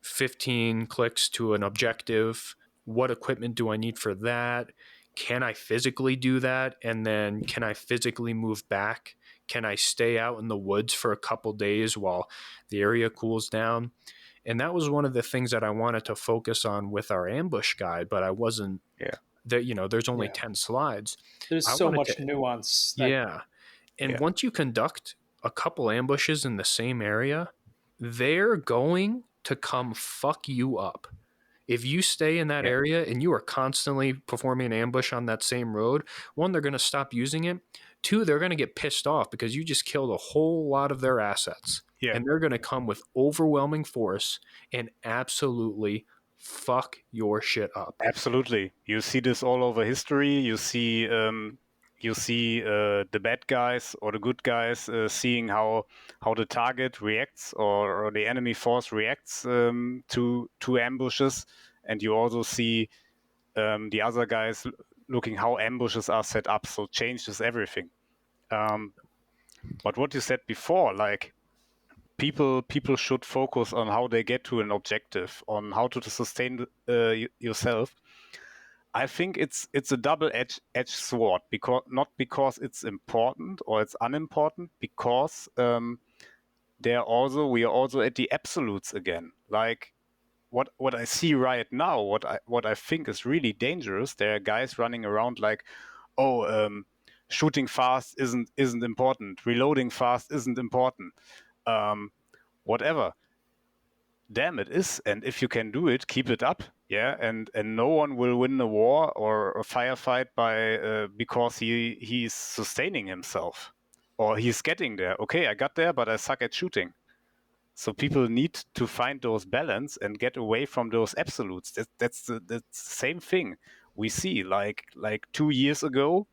15 clicks to an objective? What equipment do I need for that? Can I physically do that? And then can I physically move back? Can I stay out in the woods for a couple days while the area cools down? And that was one of the things that I wanted to focus on with our ambush guide, but I wasn't. Yeah. There's only 10 slides. There's so much nuance. And once you conduct a couple ambushes in the same area, they're going to come fuck you up. If you stay in that area and you are constantly performing an ambush on that same road, one, they're going to stop using it. Two, they're going to get pissed off because you just killed a whole lot of their assets. Yeah. And they're going to come with overwhelming force and absolutely fuck your shit up. Absolutely. You see this all over history. You see the bad guys or the good guys seeing how the target reacts or the enemy force reacts to ambushes, and you also see the other guys looking how ambushes are set up. So change is everything. But what you said before, like people should focus on how they get to an objective, on how to sustain yourself. I think it's a double-edged sword, not because it's important or it's unimportant, because we are also at the absolutes again. Like what I see right now, what I think is really dangerous. There are guys running around like, shooting fast isn't important, reloading fast isn't important, whatever. Damn, it is. And if you can do it, keep it up. Yeah, and no one will win a war or a firefight because he's sustaining himself or he's getting there. Okay, I got there, but I suck at shooting. So people need to find those balance and get away from those absolutes. That's the same thing we see. Like 2 years ago,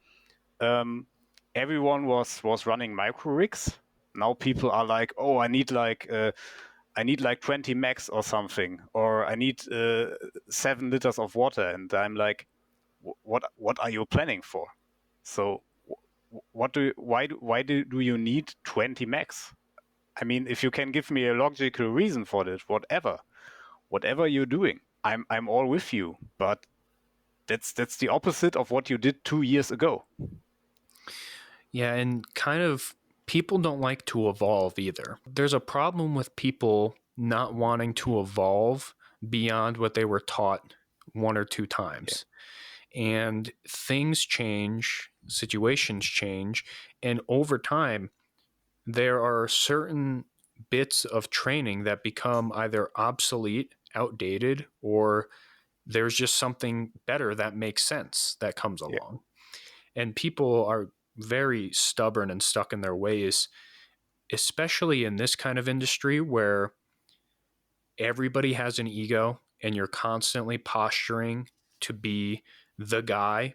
everyone was running micro rigs. Now people are like, oh, I need like 20 max or something, or I need 7 liters of water, and I'm like, what are you planning for? So why do you need 20 max? I mean, if you can give me a logical reason for this, whatever you're doing, I'm all with you. But that's the opposite of what you did 2 years ago. Yeah, and kind of people don't like to evolve either. There's a problem with people not wanting to evolve beyond what they were taught 1 or 2 times. Yeah. And things change, situations change, and over time, there are certain bits of training that become either obsolete, outdated, or there's just something better that makes sense that comes along. Yeah. And people are very stubborn and stuck in their ways, especially in this kind of industry where everybody has an ego and you're constantly posturing to be the guy.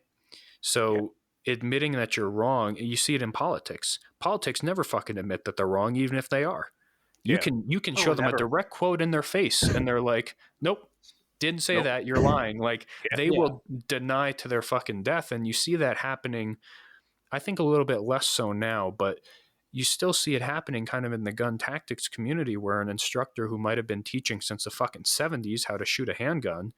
So admitting that you're wrong, you see it in politics. Politics never fucking admit that they're wrong, even if they are. You can show them a direct quote in their face and they're like, nope, didn't say that, you're lying. Like they will deny to their fucking death. And you see that happening, I think a little bit less so now, but you still see it happening kind of in the gun tactics community where an instructor who might have been teaching since the fucking 70s how to shoot a handgun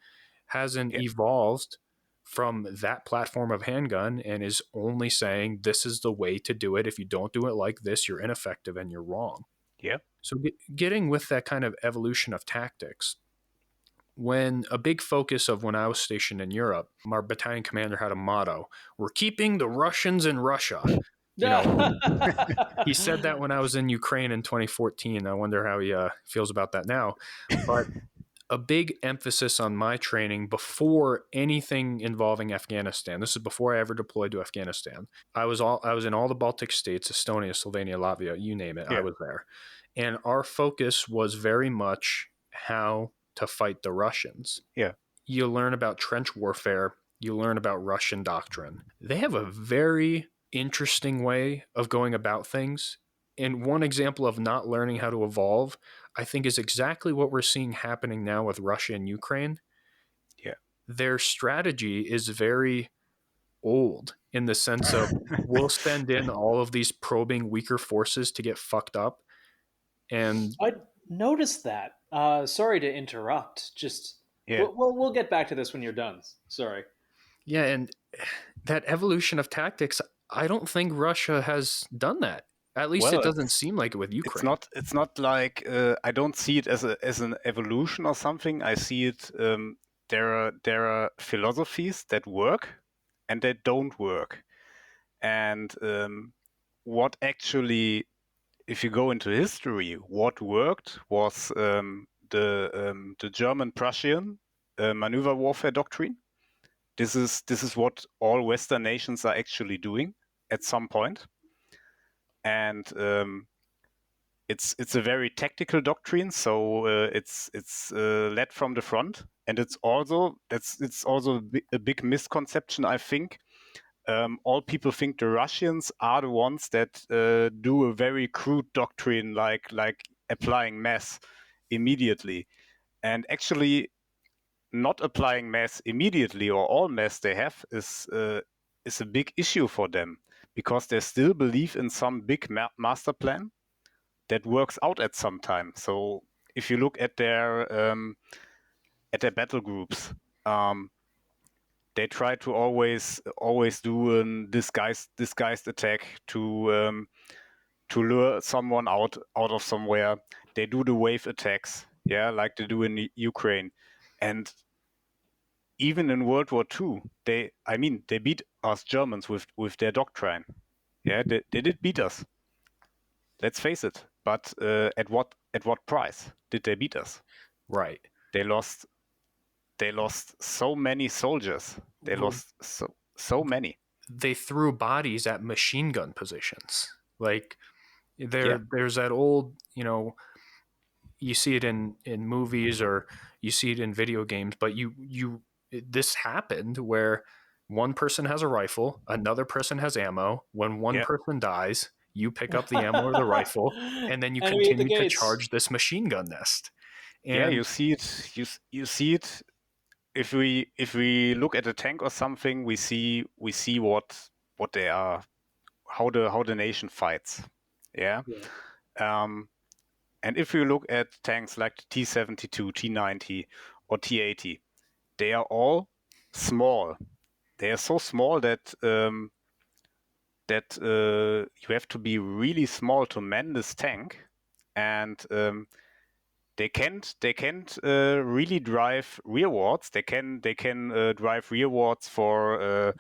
hasn't evolved from that platform of handgun and is only saying this is the way to do it. If you don't do it like this, you're ineffective and you're wrong. Yeah. So getting with that kind of evolution of tactics, when a big focus of when I was stationed in Europe, our battalion commander had a motto: we're keeping the Russians in Russia. You know, he said that when I was in Ukraine in 2014. I wonder how he feels about that now. But a big emphasis on my training before anything involving Afghanistan. This is before I ever deployed to Afghanistan. I was in all the Baltic states, Estonia, Slovenia, Latvia, you name it. Yeah. I was there. And our focus was very much how to fight the Russians. Yeah. You learn about trench warfare. You learn about Russian doctrine. They have a very interesting way of going about things. And one example of not learning how to evolve, I think, is exactly what we're seeing happening now with Russia and Ukraine. Yeah. Their strategy is very old in the sense of we'll send in all of these probing weaker forces to get fucked up. And I noticed that. Sorry to interrupt. We'll get back to this when you're done. Sorry. Yeah, and that evolution of tactics, I don't think Russia has done that. At least it doesn't seem like it with Ukraine. It's not like I don't see it as an evolution or something. I see it. There are philosophies that work and that don't work. And what actually, if you go into history, what worked was the German-Prussian maneuver warfare doctrine. This is what all Western nations are actually doing at some point. And it's a very tactical doctrine, so it's led from the front, and it's also a big misconception, I think. All people think the Russians are the ones that do a very crude doctrine, like applying mass immediately, and actually not applying mass immediately or all mass they have is a big issue for them. because they still believe in some big master plan that works out at some time. So if you look at their battle groups, they try to always do a disguised attack to lure someone out of somewhere. They do the wave attacks, like they do in Ukraine, and even in World War II, they beat us Germans with their doctrine. Yeah, they did beat us. Let's face it. But at what price did they beat us? Right. They lost so many soldiers. They lost so many. They threw bodies at machine gun positions. Like there's that old, you see it in movies or you see it in video games, but this happened where one person has a rifle, another person has ammo. When one person dies, you pick up the ammo or the rifle, and then you continue to charge this machine gun nest. And you see it. You see it. If we look at a tank or something, we see what they are, how the nation fights. Yeah. And if you look at tanks like the T-72, T-90, or T-80, they are all small. They are so small that you have to be really small to man this tank, and they can't really drive rearwards. They can drive rearwards for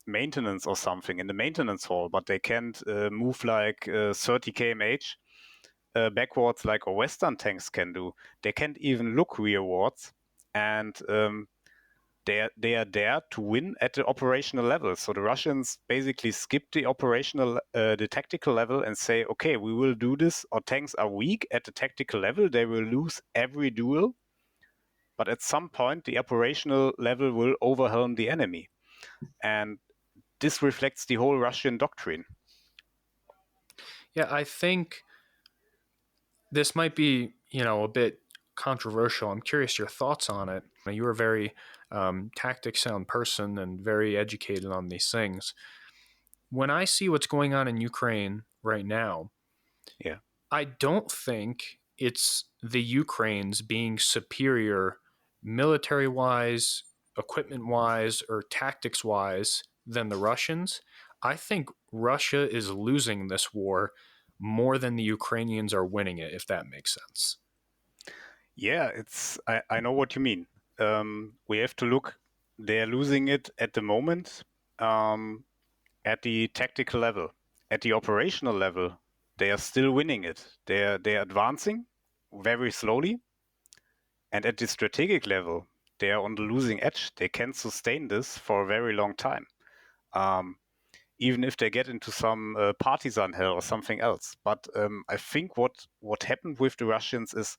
maintenance or something in the maintenance hall, but they can't move like 30 km/h backwards like our Western tanks can do. They can't even look rearwards, and they are there to win at the operational level. So the Russians basically skip the operational, the tactical level, and say, okay, we will do this. Our tanks are weak at the tactical level. They will lose every duel, but at some point the operational level will overwhelm the enemy, and this reflects the whole Russian doctrine. Yeah, I think this might be, a bit controversial. I'm curious your thoughts on it. You're a very tactics sound person and very educated on these things. When I see what's going on in Ukraine right now, I don't think it's the Ukrainians being superior military-wise, equipment-wise, or tactics-wise than the Russians. I think Russia is losing this war more than the Ukrainians are winning it, if that makes sense. Yeah, I know what you mean. We have to look. They are losing it at the moment at the tactical level. At the operational level, they are still winning it. They are advancing very slowly. And at the strategic level, they are on the losing edge. They can sustain this for a very long time. Even if they get into some partisan hell or something else. But I think what happened with the Russians is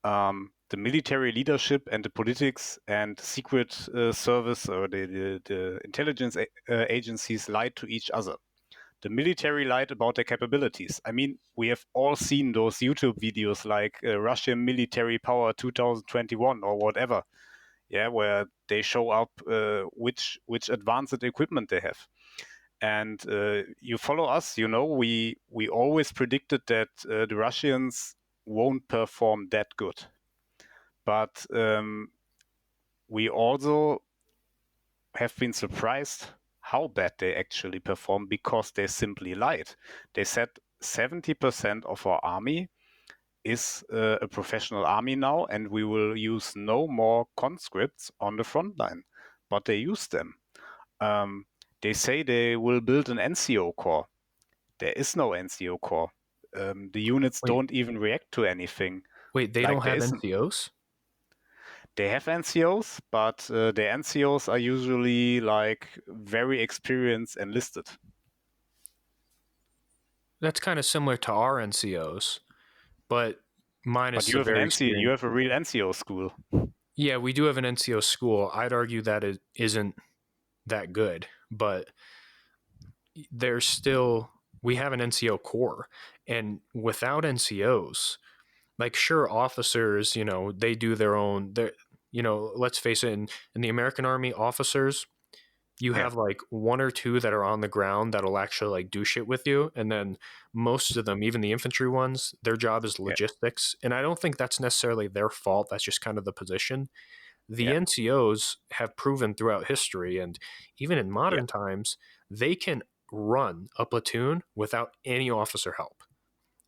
the military leadership and the politics and secret service or the intelligence agencies lied to each other. The military lied about their capabilities. I mean, we have all seen those YouTube videos like Russian military power 2021 or whatever, where they show up which advanced equipment they have. And you follow us, we always predicted that the Russians won't perform that good. But we also have been surprised how bad they actually perform because they simply lied. They said 70% of our army is a professional army now, and we will use no more conscripts on the front line. But they use them. They say they will build an NCO corps. There is no NCO corps. The units don't even react to anything. Wait, they don't have NCOs? They have NCOs, but the NCOs are usually like very experienced enlisted. That's kind of similar to our NCOs, but minus you have an NCO. You have a real NCO school. Yeah, we do have an NCO school. I'd argue that it isn't that good, but there's still, we have an NCO corps, and without NCOs, like, sure, officers, they do their own, let's face it, in the American Army, officers, You have like one or two that are on the ground that'll actually like do shit with you. And then most of them, even the infantry ones, their job is logistics. And I don't think that's necessarily their fault. That's just kind of the position. The NCOs have proven throughout history, and even in modern times, they can run a platoon without any officer help.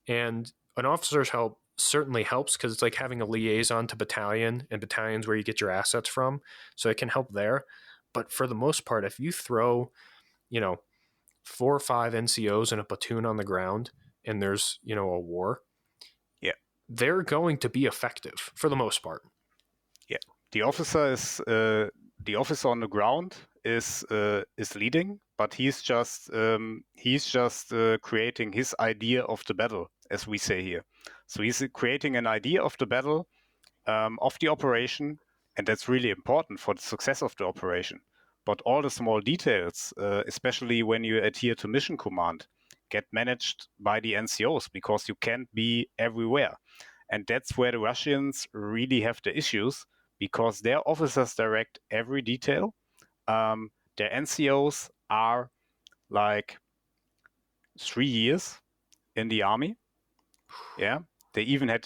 And an officer's help certainly helps because it's like having a liaison to battalion, and battalions where you get your assets from. So it can help there. But for the most part, if you throw, 4 or 5 NCOs in a platoon on the ground and there's, a war, they're going to be effective for the most part. Yeah. The officer on the ground is leading, but he's just creating his idea of the battle, as we say here. So he's creating an idea of the battle, of the operation, and that's really important for the success of the operation. But all the small details, especially when you adhere to mission command, get managed by the NCOs because you can't be everywhere. And that's where the Russians really have the issues, because their officers direct every detail. Their NCOs are like 3 years in the army. Yeah, they even had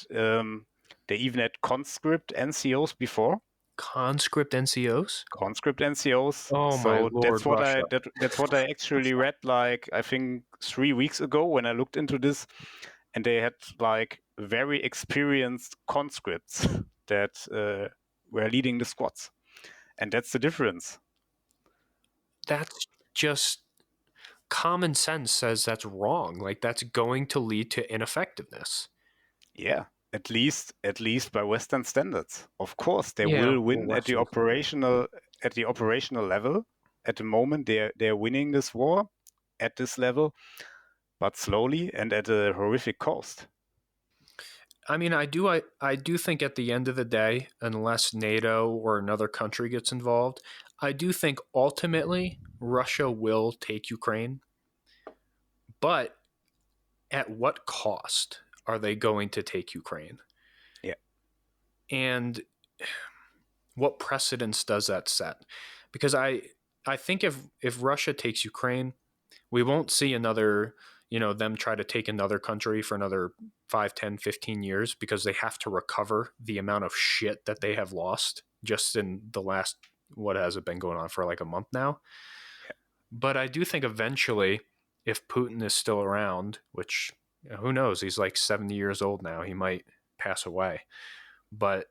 conscript NCOs before. Conscript NCOs? Conscript NCOs. Oh so my Lord, that's what Russia. that's what I actually read, like I think 3 weeks ago when I looked into this, and they had like very experienced conscripts that were leading the squads, and that's the difference. That's just common sense says that's wrong. Like that's going to lead to ineffectiveness. Yeah. At least by Western standards. Of course, they Yeah, will win well, at the operational level. At the moment, they're winning this war at this level, but slowly and at a horrific cost. I mean, I do think at the end of the day, unless NATO or another country gets involved, I do think ultimately Russia will take Ukraine. But at what cost are they going to take Ukraine? Yeah. And what precedence does that set? Because I think if Russia takes Ukraine, we won't see another, them try to take another country for another 5, 10, 15 years, because they have to recover the amount of shit that they have lost just in the last, what has it been going on for like a month now? Yeah. But I do think eventually, if Putin is still around, which who knows, he's like 70 years old now, he might pass away. But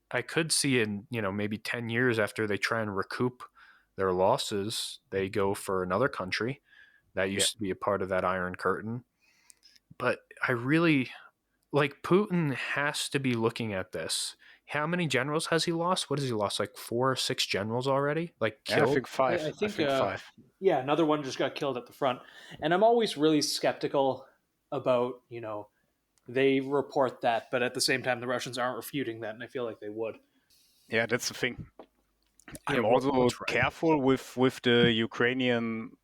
I could see in, maybe 10 years after they try and recoup their losses, they go for another country that used to be a part of that Iron Curtain. But I really, like, Putin has to be looking at this. How many generals has he lost? What has he lost? Like 4 or 6 generals already? Like killed? I think 5. I think 5. Yeah, another one just got killed at the front. And I'm always really skeptical about, they report that, but at the same time, the Russians aren't refuting that, and I feel like they would. Yeah, that's the thing. Yeah, I'm also right. careful with the Ukrainian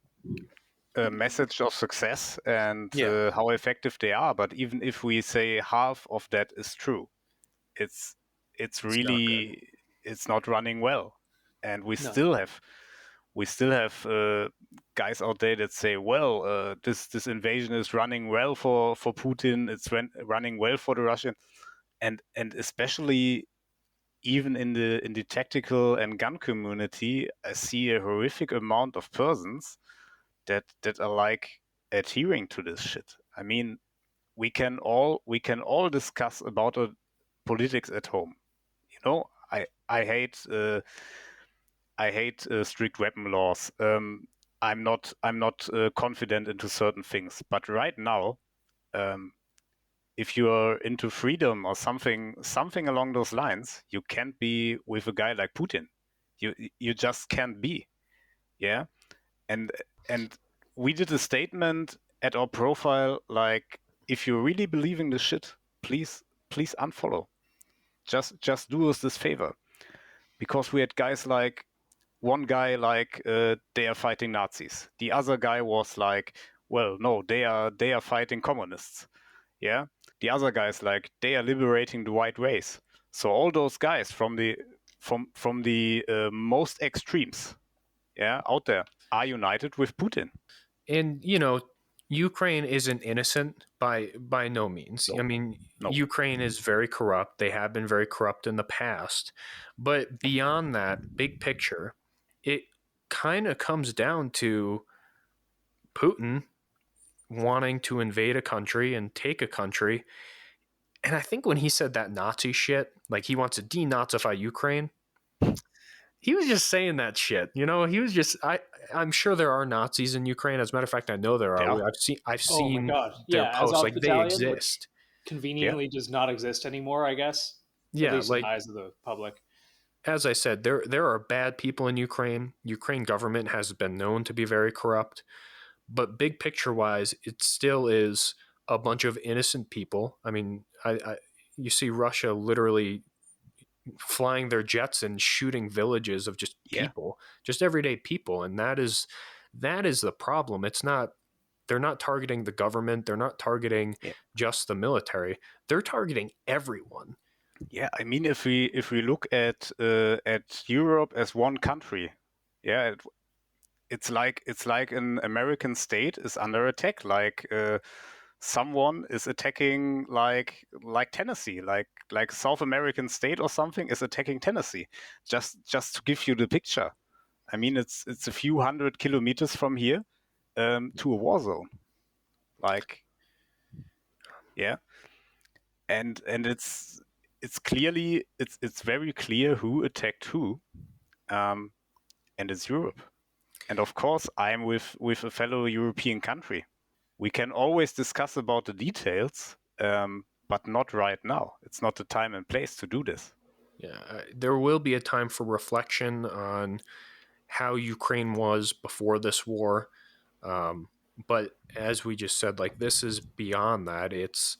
message of success and how effective they are. But even if we say half of that is true, it's really it's not running well, and we still have guys out there that say, well, this invasion is running well for Putin. It's running well for the Russian, and especially even in the tactical and gun community, I see a horrific amount of persons that are like adhering to this shit. I mean, we can all discuss about politics at home. I hate strict weapon laws. I'm not confident into certain things. But right now, if you are into freedom or something along those lines, you can't be with a guy like Putin. You just can't be. Yeah, and we did a statement at our profile like, if you really believe in this shit, please unfollow. Just do us this favor, because we had guys like, one guy like, they are fighting Nazis. The other guy was like, well, no, they are fighting communists. Yeah. The other guys like, they are liberating the white race. So all those guys from the most extremes, out there are united with Putin. And Ukraine isn't innocent by no means. No. I mean, No. Ukraine is very corrupt. They have been very corrupt in the past. But beyond that, big picture, it kind of comes down to Putin wanting to invade a country and take a country. And I think when he said that Nazi shit, like he wants to denazify Ukraine, he was just saying that shit. He was just I'm sure there are Nazis in Ukraine. As a matter of fact, I know there are. Yeah. I've seen my God. their posts, like they Battalion, exist. Conveniently does not exist anymore, I guess. Yeah, at least like in the eyes of the public. As I said, there are bad people in Ukraine. Ukraine government has been known to be very corrupt, but big picture wise, it still is a bunch of innocent people. I mean, you see Russia literally flying their jets and shooting villages of just people, just everyday people, and that is the problem. It's not, they're not targeting the government, they're not targeting just the military, they're targeting everyone. Yeah, I mean, if we look at Europe as one country, it's like an American state is under attack. Like someone is attacking like Tennessee, like South American state or something is attacking Tennessee. Just to give you the picture. I mean, it's a few hundred kilometers from here to a war zone. Like, yeah, and it's clearly it's very clear who attacked who, and it's Europe. And of course, I'm with a fellow European country. We can always discuss about the details, but not right now. It's not the time and place to do this. Yeah, there will be a time for reflection on how Ukraine was before this war. But as we just said, like, this is beyond that. It's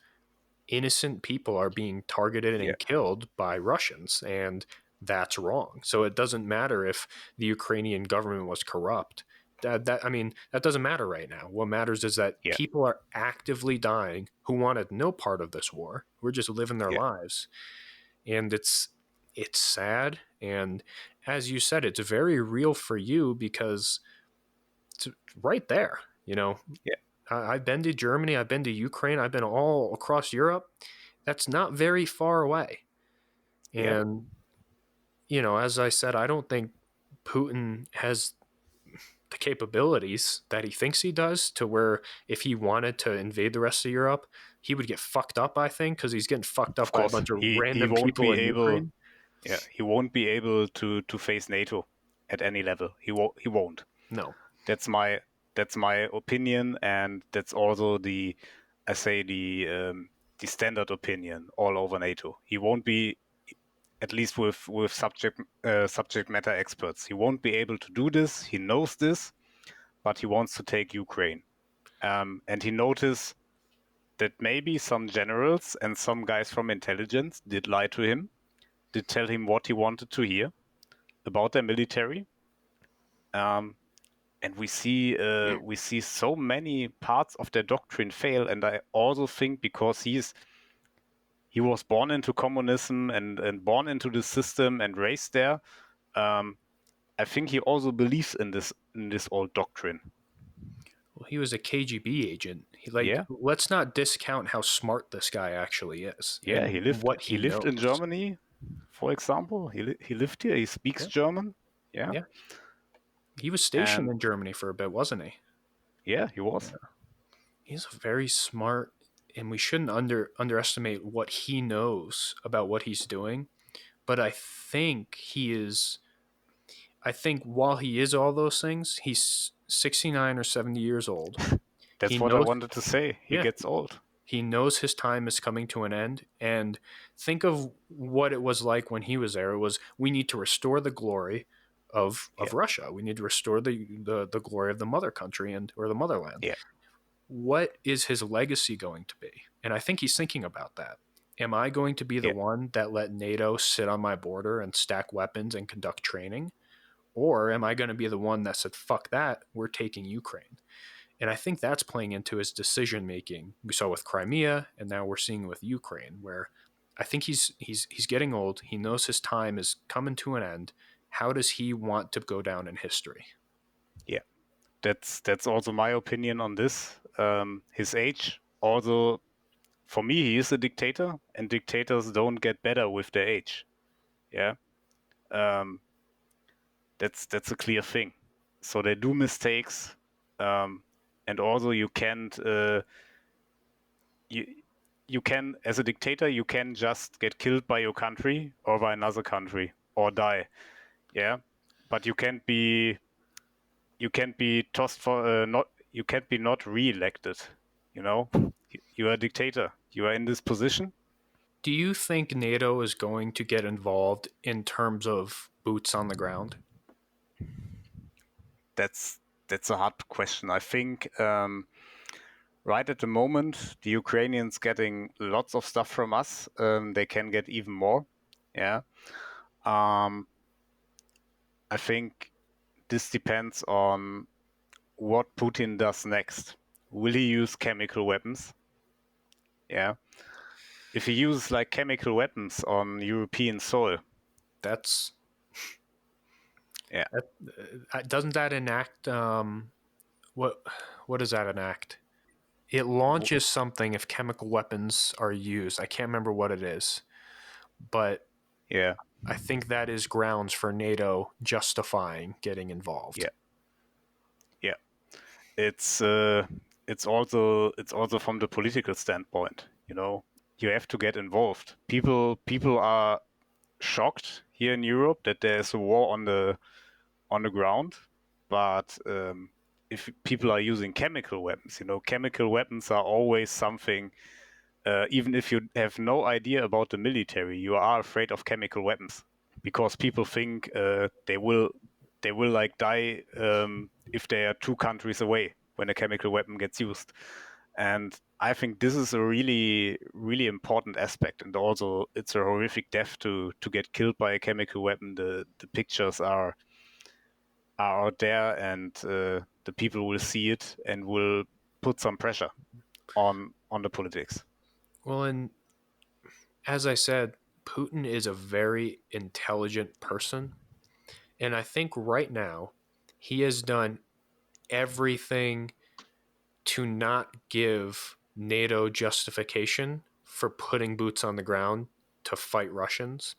innocent people are being targeted and killed by Russians, and that's wrong. So it doesn't matter if the Ukrainian government was corrupt. That doesn't matter right now. What matters is that people are actively dying who wanted no part of this war. We're just living their lives. And it's sad. And as you said, it's very real for you because it's right there, I've been to Germany, I've been to Ukraine, I've been all across Europe. That's not very far away. And, as I said, I don't think Putin has the capabilities that he thinks he does, to where if he wanted to invade the rest of Europe, he would get fucked up, I think, because he's getting fucked up by a bunch of random people in Ukraine. Yeah, he won't be able to face NATO at any level. He won't. No. That's my opinion, and that's also the standard opinion all over NATO. He won't be, at least with subject matter experts, he won't be able to do this. He knows this, but he wants to take Ukraine. And he noticed that maybe some generals and some guys from intelligence did lie to him, did tell him what he wanted to hear about their military. And we see so many parts of their doctrine fail. And I also think because he was born into communism and born into the system and raised there, I think he also believes in this old doctrine. Well, he was a KGB agent. Let's not discount how smart this guy actually is. Yeah, he lived in Germany, for example. He lived here. He speaks German. Yeah. He was stationed in Germany for a bit, wasn't he? Yeah, he was. Yeah. He's very smart, and we shouldn't underestimate what he knows about what he's doing. But I think while he is all those things, he's 69 or 70 years old. That's what I wanted to say. He gets old. He knows his time is coming to an end. And think of what it was like when he was there. It was, we need to restore the glory of Russia. We need to restore the glory of the mother country or the motherland. Yeah. What is his legacy going to be? And I think he's thinking about that. Am I going to be the one that let NATO sit on my border and stack weapons and conduct training? Or am I going to be the one that said, fuck that, we're taking Ukraine? And I think that's playing into his decision making. We saw with Crimea, and now we're seeing with Ukraine, where I think he's getting old. He knows his time is coming to an end. How does he want to go down in history? Yeah, that's also my opinion on this. His age, although for me he is a dictator, and dictators don't get better with their age. Yeah, that's a clear thing. So they do mistakes, and also you can't you can, as a dictator, you can just get killed by your country or by another country or die. Yeah, but you can't be tossed for not you can't be not re-elected. You know, you are a dictator. You are in this position. Do you think NATO is going to get involved in terms of boots on the ground? That's a hard question. I think right at the moment, the Ukrainians getting lots of stuff from us. They can get even more. Yeah. I think this depends on what Putin does next. Will he use chemical weapons? Yeah. If he uses like chemical weapons on European soil, That's yeah. Doesn't that enact what does that enact? It launches something if chemical weapons are used. I can't remember what it is, but yeah, I think that is grounds for NATO justifying getting involved. Yeah. It's also from the political standpoint. You know, you have to get involved. People are shocked here in Europe that there's a war on the ground, but if people are using chemical weapons, you know, chemical weapons are always something. Even if you have no idea about the military, you are afraid of chemical weapons because people think they will like die if they are two countries away when a chemical weapon gets used. And I think this is a really, really important aspect. And also, it's a horrific death to get killed by a chemical weapon. The pictures are out there, and the people will see it and will put some pressure on the politics. Well, and as I said, Putin is a very intelligent person. And I think right now he has done everything to not give NATO justification for putting boots on the ground to fight Russians.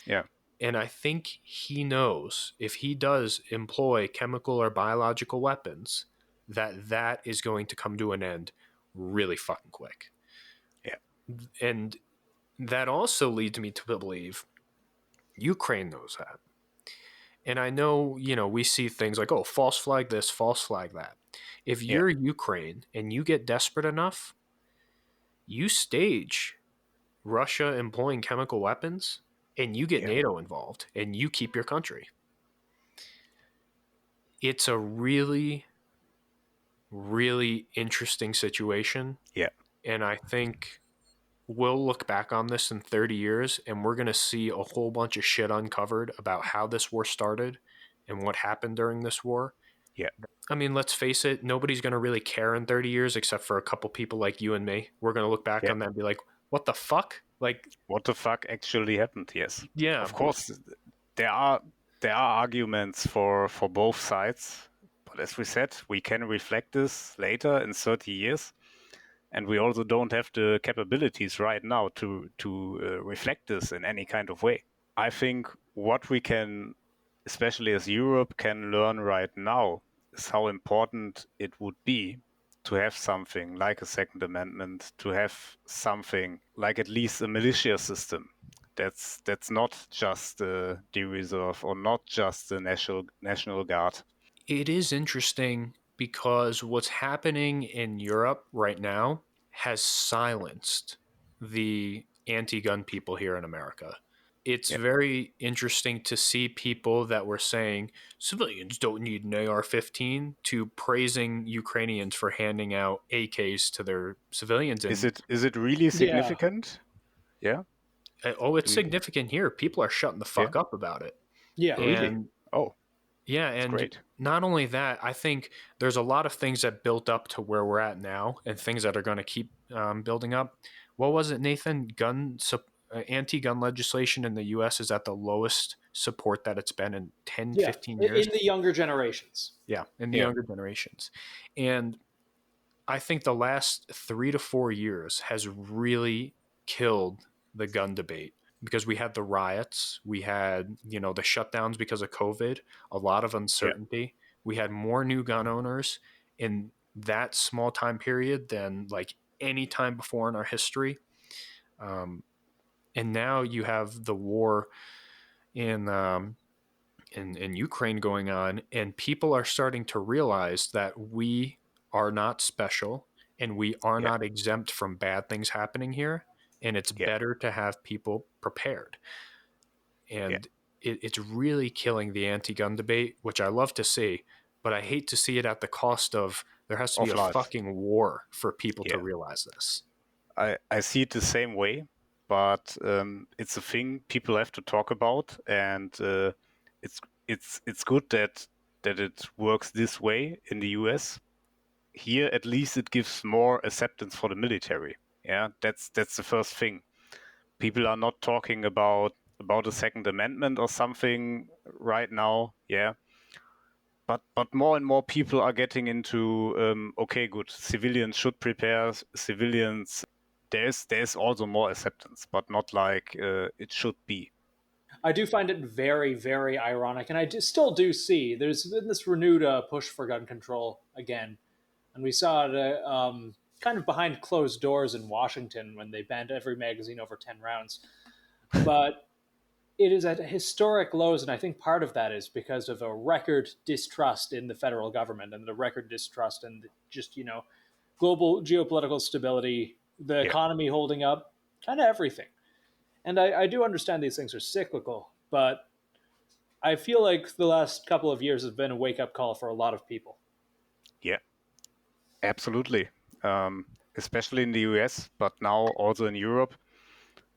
Yeah. And I think he knows if he does employ chemical or biological weapons, that is going to come to an end really fucking quick. Yeah. And that also leads me to believe Ukraine knows that. And I know, you know, we see things like, oh, false flag this, false flag that. If you're Ukraine and you get desperate enough, you stage Russia employing chemical weapons and you get NATO involved and you keep your country. It's a really, really interesting situation. Yeah. And I think we'll look back on this in 30 years and we're going to see a whole bunch of shit uncovered about how this war started and what happened during this war. Yeah. I mean, let's face it, nobody's going to really care in 30 years except for a couple people like you and me. We're going to look back on that and be like, what the fuck? Like, what the fuck actually happened? Yes. Yeah. Of course, there are arguments for both sides. But as we said, we can reflect this later in 30 years. And we also don't have the capabilities right now to reflect this in any kind of way. I think what we can, especially as Europe, can learn right now is how important it would be to have something like a Second Amendment, to have something like at least a militia system that's not just the reserve or not just the National Guard. It is interesting because what's happening in Europe right now has silenced the anti-gun people here in America. It's very interesting to see people that were saying civilians don't need an AR-15 to praising Ukrainians for handing out AKs to their civilians. Is it really significant? Yeah. Oh, it's significant here. People are shutting the fuck up about it. Yeah. Really? Oh. Yeah, and great. Not only that, I think there's a lot of things that built up to where we're at now and things that are going to keep building up. What was it, Nathan? anti-gun legislation in the US is at the lowest support that it's been in 10, Yeah, 15 years. in the younger generations. Yeah, in the younger generations. And I think the last 3 to 4 years has really killed the gun debate, because we had the riots, we had, the shutdowns because of COVID, a lot of uncertainty. We had more new gun owners in that small time period than like any time before in our history. And now you have the war in Ukraine going on, and people are starting to realize that we are not special and we are not exempt from bad things happening here. And it's better to have people prepared. And it's really killing the anti-gun debate, which I love to see, but I hate to see it at the cost of there has to be a fucking war for people to realize this. I see it the same way, but it's a thing people have to talk about, and it's good that it works this way in the US. Here, at least, it gives more acceptance for the military. Yeah, that's the first thing. People are not talking about a Second Amendment or something right now. Yeah, but more and more people are getting into okay, good. Civilians should prepare. Civilians. There's also more acceptance, but not like it should be. I do find it very, very ironic, and still do see there's been this renewed push for gun control again, and we saw it kind of behind closed doors in Washington when they banned every magazine over 10 rounds. But it is at historic lows, and I think part of that is because of a record distrust in the federal government and the record distrust in just, global geopolitical stability, the economy holding up, kind of everything. And I do understand these things are cyclical, but I feel like the last couple of years have been a wake-up call for a lot of people. Yeah, absolutely. Especially in the US, but now also in Europe.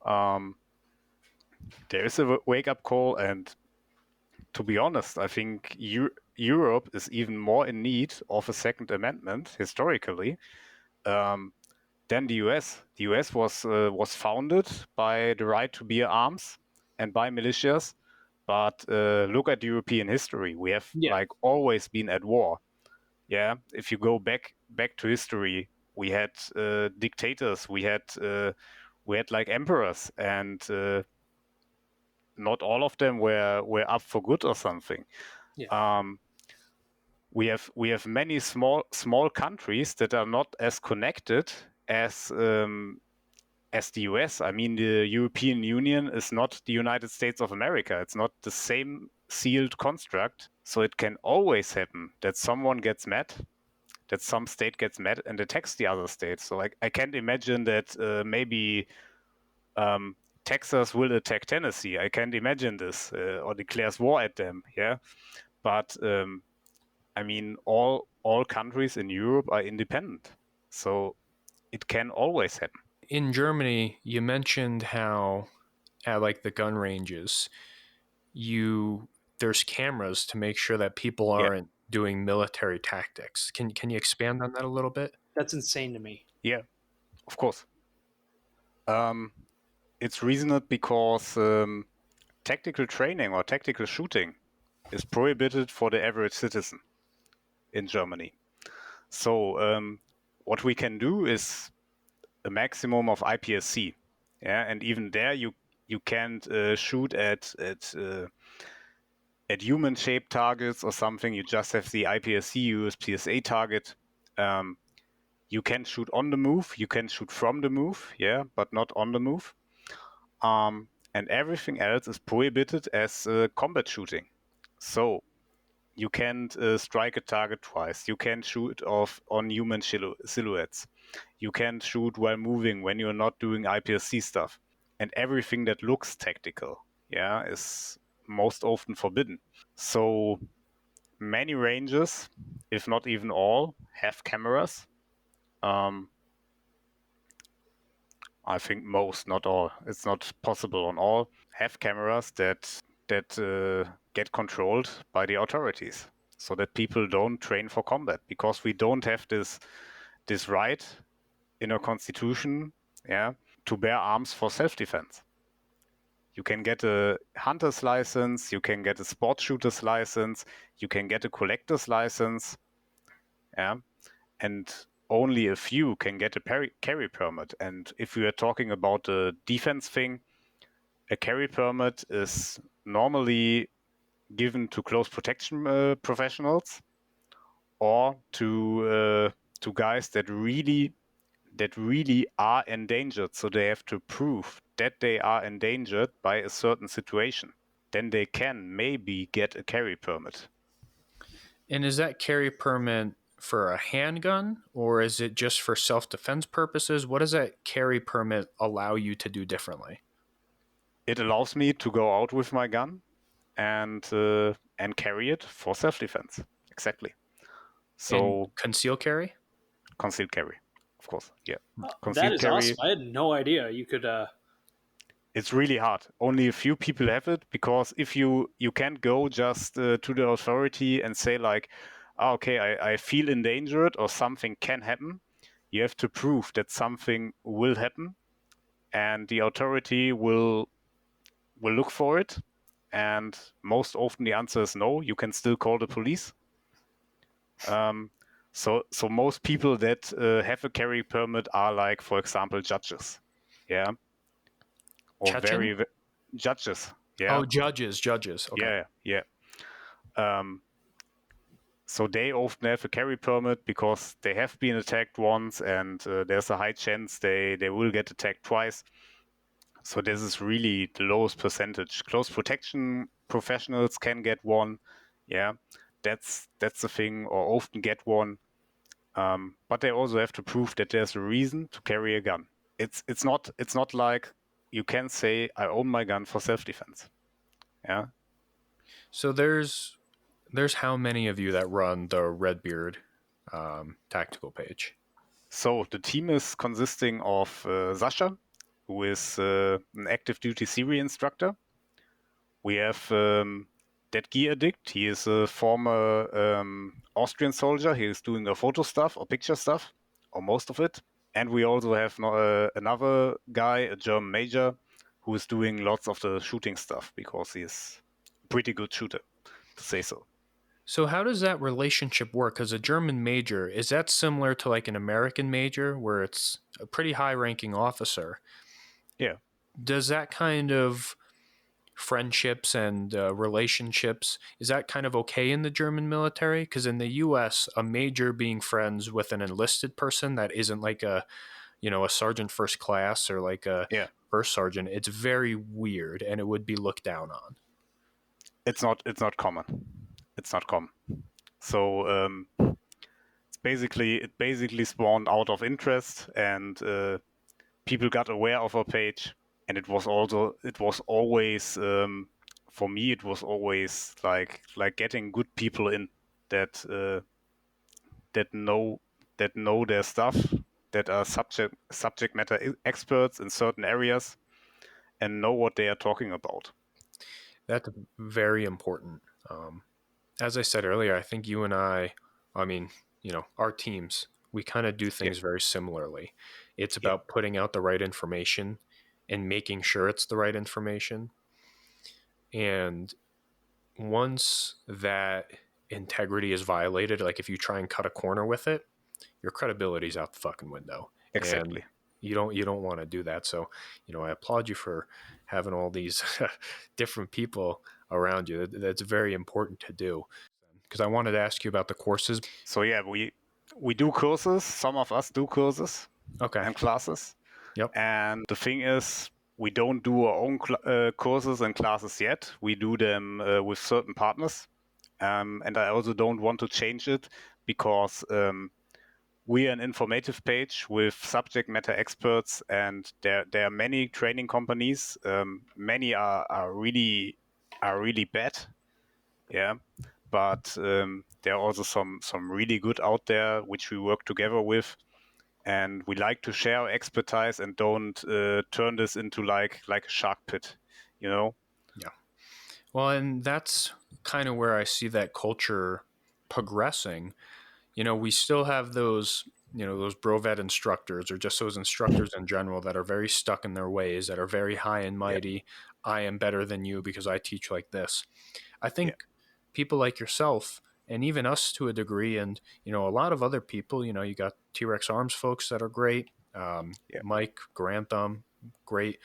There is a wake-up call, and to be honest, I think Europe is even more in need of a Second Amendment historically than the US. The US was founded by the right to bear arms and by militias, but look at European history. We have like always been at war. Yeah, if you go back to history, we had dictators, we had like emperors, and not all of them were up for good or something. We have many small countries that are not as connected as the US. I mean, the European Union is not the United States of America. It's not the same sealed construct. So it can always happen that someone gets mad, that some state gets mad and attacks the other state. So I can't imagine that maybe Texas will attack Tennessee. I can't imagine this or declares war at them. Yeah, but I mean, all countries in Europe are independent, so it can always happen. In Germany, you mentioned how at like the gun ranges, there's cameras to make sure that people aren't doing military tactics. Can you expand on that a little bit? That's insane to me. Yeah, of course. It's reasoned because tactical training or tactical shooting is prohibited for the average citizen in Germany. So what we can do is a maximum of IPSC. Yeah, and even there you can't shoot at human-shaped targets or something. You just have the IPSC USPSA target. You can shoot on the move. You can shoot from the move, but not on the move. And everything else is prohibited as combat shooting. So you can't strike a target twice. You can't shoot on human silhouettes. You can't shoot while moving when you're not doing IPSC stuff. And everything that looks tactical, is most often forbidden. So many ranges, if not even all, have cameras. I think most, not all. It's not possible on all. Have cameras that get controlled by the authorities, so that people don't train for combat, because we don't have this right in our constitution, to bear arms for self-defense. You can get a hunter's license, you can get a sport shooter's license, you can get a collector's license, yeah, and only a few can get a carry permit. And if we are talking about the defense thing, a carry permit is normally given to close protection professionals or to guys that really are endangered. So they have to prove that they are endangered by a certain situation. Then they can maybe get a carry permit. And is that carry permit for a handgun, or is it just for self-defense purposes? What does that carry permit allow you to do differently? It allows me to go out with my gun and carry it for self-defense. Exactly. So and conceal carry? Concealed carry, of course. Yeah. That is awesome. I had no idea you could. It's really hard. Only a few people have it, because if you can't go just to the authority and say like, oh, okay, I feel endangered or something can happen. You have to prove that something will happen, and the authority will look for it. And most often the answer is no. You can still call the police. So most people that have a carry permit are like, for example, judges. Yeah. Or Chechen? Judges. Yeah. Oh, judges. Okay. Yeah. So they often have a carry permit because they have been attacked once, and there's a high chance they will get attacked twice. So this is really the lowest percentage. Close protection professionals can get one. Yeah, that's the thing, or often get one. But they also have to prove that there's a reason to carry a gun. It's not like you can say I own my gun for self-defense. Yeah. So there's how many of you that run the Redbeard tactical page? So the team is consisting of Sasha, who is an active duty Syria instructor. We have that Gear Addict. He is a former Austrian soldier. He is doing the photo stuff or picture stuff, or most of it. And we also have another guy, a German major, who is doing lots of the shooting stuff, because he is a pretty good shooter, to say so. So how does that relationship work? Because a German major, is that similar to like an American major, where it's a pretty high-ranking officer? Yeah. Does that kind of friendships and relationships, is that kind of okay in the German military? Because in the US, a major being friends with an enlisted person that isn't like a sergeant first class or like a first sergeant, it's very weird, and it would be looked down on. It's not common. It's not common. So it basically spawned out of interest, and people got aware of our page. And it was always for me, it was always like getting good people in that know their stuff, that are subject matter experts in certain areas and know what they are talking about. That's very important. As I said earlier, I think you and I mean, our teams, we kind of do things very similarly. It's about putting out the right information and making sure it's the right information. And once that integrity is violated, like if you try and cut a corner with it, your credibility is out the fucking window. Exactly. And you don't want to do that. So, I applaud you for having all these different people around you. That's very important to do. Because I wanted to ask you about the courses. So yeah, we do courses. Some of us do courses. Okay. And classes. Yep. And the thing is, we don't do our own courses and classes yet. We do them with certain partners. And I also don't want to change it, because we are an informative page with subject matter experts, and there are many training companies. Many are really bad. Yeah. But there are also some really good out there, which we work together with. And we like to share our expertise and don't turn this into like a shark pit, Yeah. Well, and that's kind of where I see that culture progressing. We still have those, those brovet instructors, or just those instructors in general, that are very stuck in their ways, that are very high and mighty. I am better than you because I teach like this. I think people like yourself and even us to a degree, and a lot of other people, you got T-Rex Arms folks that are great, Mike Grantham, great,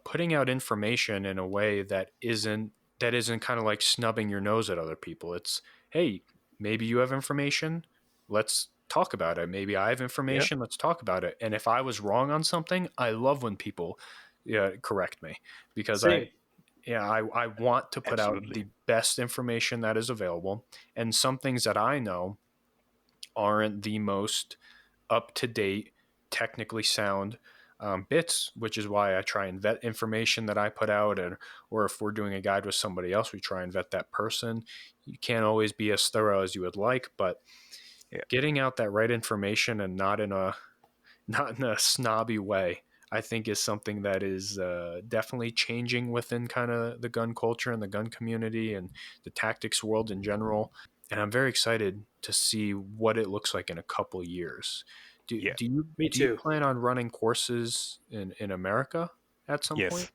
putting out information in a way that isn't kind of like snubbing your nose at other people. It's, hey, maybe you have information, let's talk about it. Maybe I have information, let's talk about it. And if I was wrong on something, I love when people correct me, because Same. I want to put Absolutely. out the best information that is available. And some things that I know aren't the most up-to-date, technically sound bits, which is why I try and vet information that I put out, or if we're doing a guide with somebody else, we try and vet that person. You can't always be as thorough as you would like, but getting out that right information and not in a snobby way, I think is something that is definitely changing within kind of the gun culture and the gun community and the tactics world in general. And I'm very excited to see what it looks like in a couple years. Do you plan on running courses in America at some point?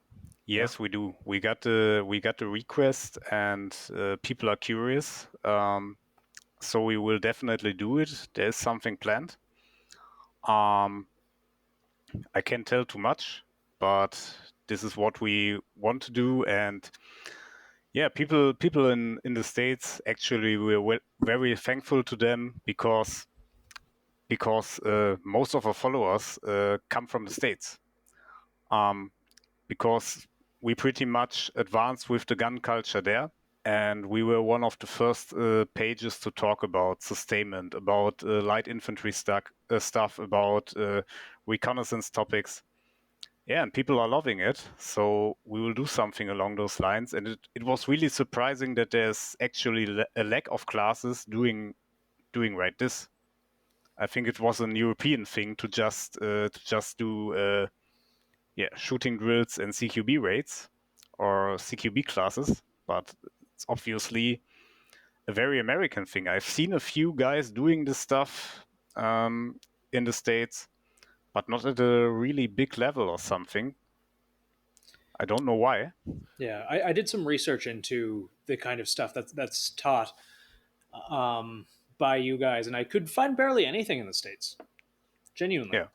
Yes, we do. We got the request, and people are curious. So we will definitely do it. There's something planned. I can't tell too much, but this is what we want to do. And people in the States, actually, we're very thankful to them because most of our followers come from the States. Because we pretty much advanced with the gun culture there, and we were one of the first pages to talk about sustainment, about light infantry stuff, about reconnaissance topics. Yeah, and people are loving it, so we will do something along those lines. And it was really surprising that there's actually a lack of classes doing right this. I think it was an European thing to just do shooting drills and CQB raids or CQB classes, but it's obviously a very American thing. I've seen a few guys doing this stuff in the States, but not at a really big level or something. I don't know why. Yeah, I did some research into the kind of stuff that's taught by you guys, and I could find barely anything in the States. Genuinely. Yeah.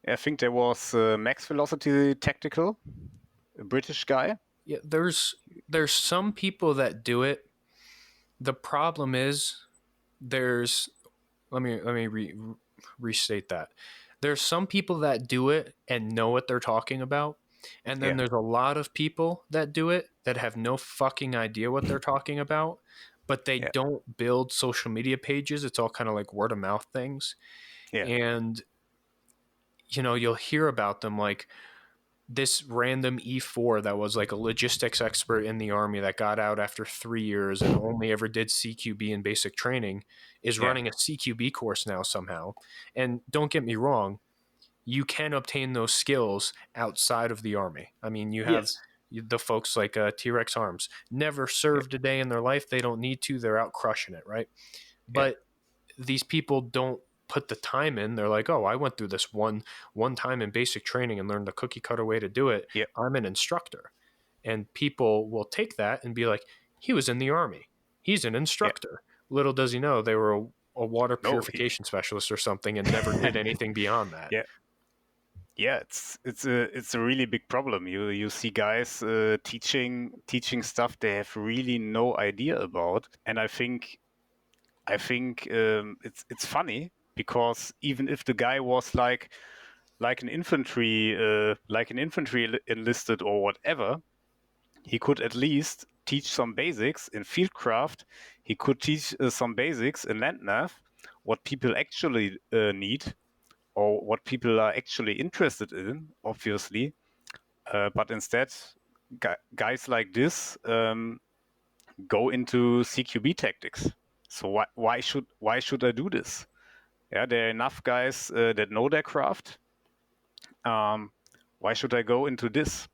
I think there was Max Velocity Tactical, a British guy. Yeah, there's some people that do it. The problem is let me restate that. There's some people that do it and know what they're talking about, and then there's a lot of people that do it that have no fucking idea what they're talking about, but they don't build social media pages. It's all kind of like word of mouth things. And you'll hear about them, like this random E4 that was like a logistics expert in the Army that got out after 3 years and only ever did CQB and basic training is running a CQB course now somehow. And don't get me wrong, you can obtain those skills outside of the Army. I mean, you have the folks like T-Rex Arms, never served a day in their life. They don't need to. They're out crushing it, right? But these people don't put the time in. They're like, oh, I went through this one time in basic training and learned the cookie cutter way to do it. I'm an instructor. And people will take that and be like, he was in the Army, he's an instructor. Little does he know they were a water purification specialist or something and never did anything beyond that. It's a really big problem. You see guys teaching stuff they have really no idea about, and I think it's funny, because even if the guy was like an infantry enlisted or whatever, he could at least teach some basics in fieldcraft. He could teach some basics in land nav, what people actually need, or what people are actually interested in, obviously. But instead, guys like this go into CQB tactics. So why should I do this? Yeah, there are enough guys that know their craft. Why should I go into this?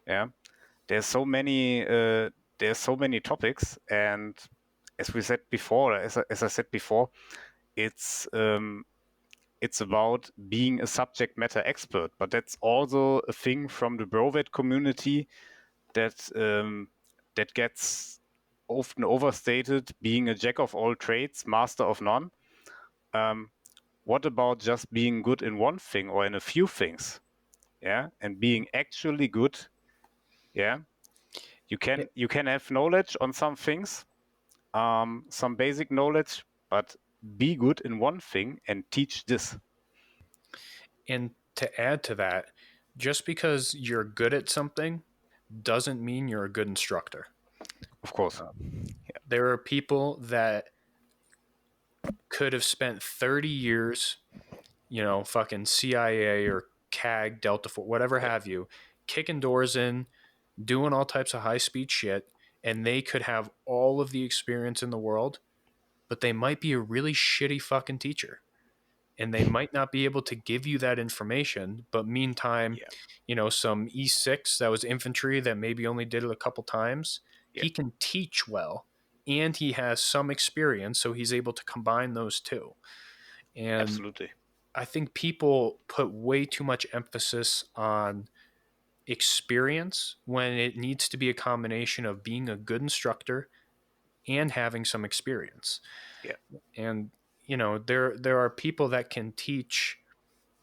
Yeah, there's so many topics, and as I said before, it's it's about being a subject matter expert. But that's also a thing from the Brovet community that that gets often overstated, being a jack of all trades, master of none. What about just being good in one thing or in a few things? Yeah, and being actually good. Yeah, you can have knowledge on some things, some basic knowledge, but be good in one thing and teach this. And to add to that, just because you're good at something doesn't mean you're a good instructor. Of course. There are people that could have spent 30 years, fucking CIA or CAG, Delta Force, whatever have you, kicking doors in, doing all types of high-speed shit, and they could have all of the experience in the world, but they might be a really shitty fucking teacher. And they might not be able to give you that information, but meantime, some E6 that was infantry that maybe only did it a couple times, he can teach well, and he has some experience, so he's able to combine those two. And absolutely, I think people put way too much emphasis on experience when it needs to be a combination of being a good instructor and having some experience. And there are people that can teach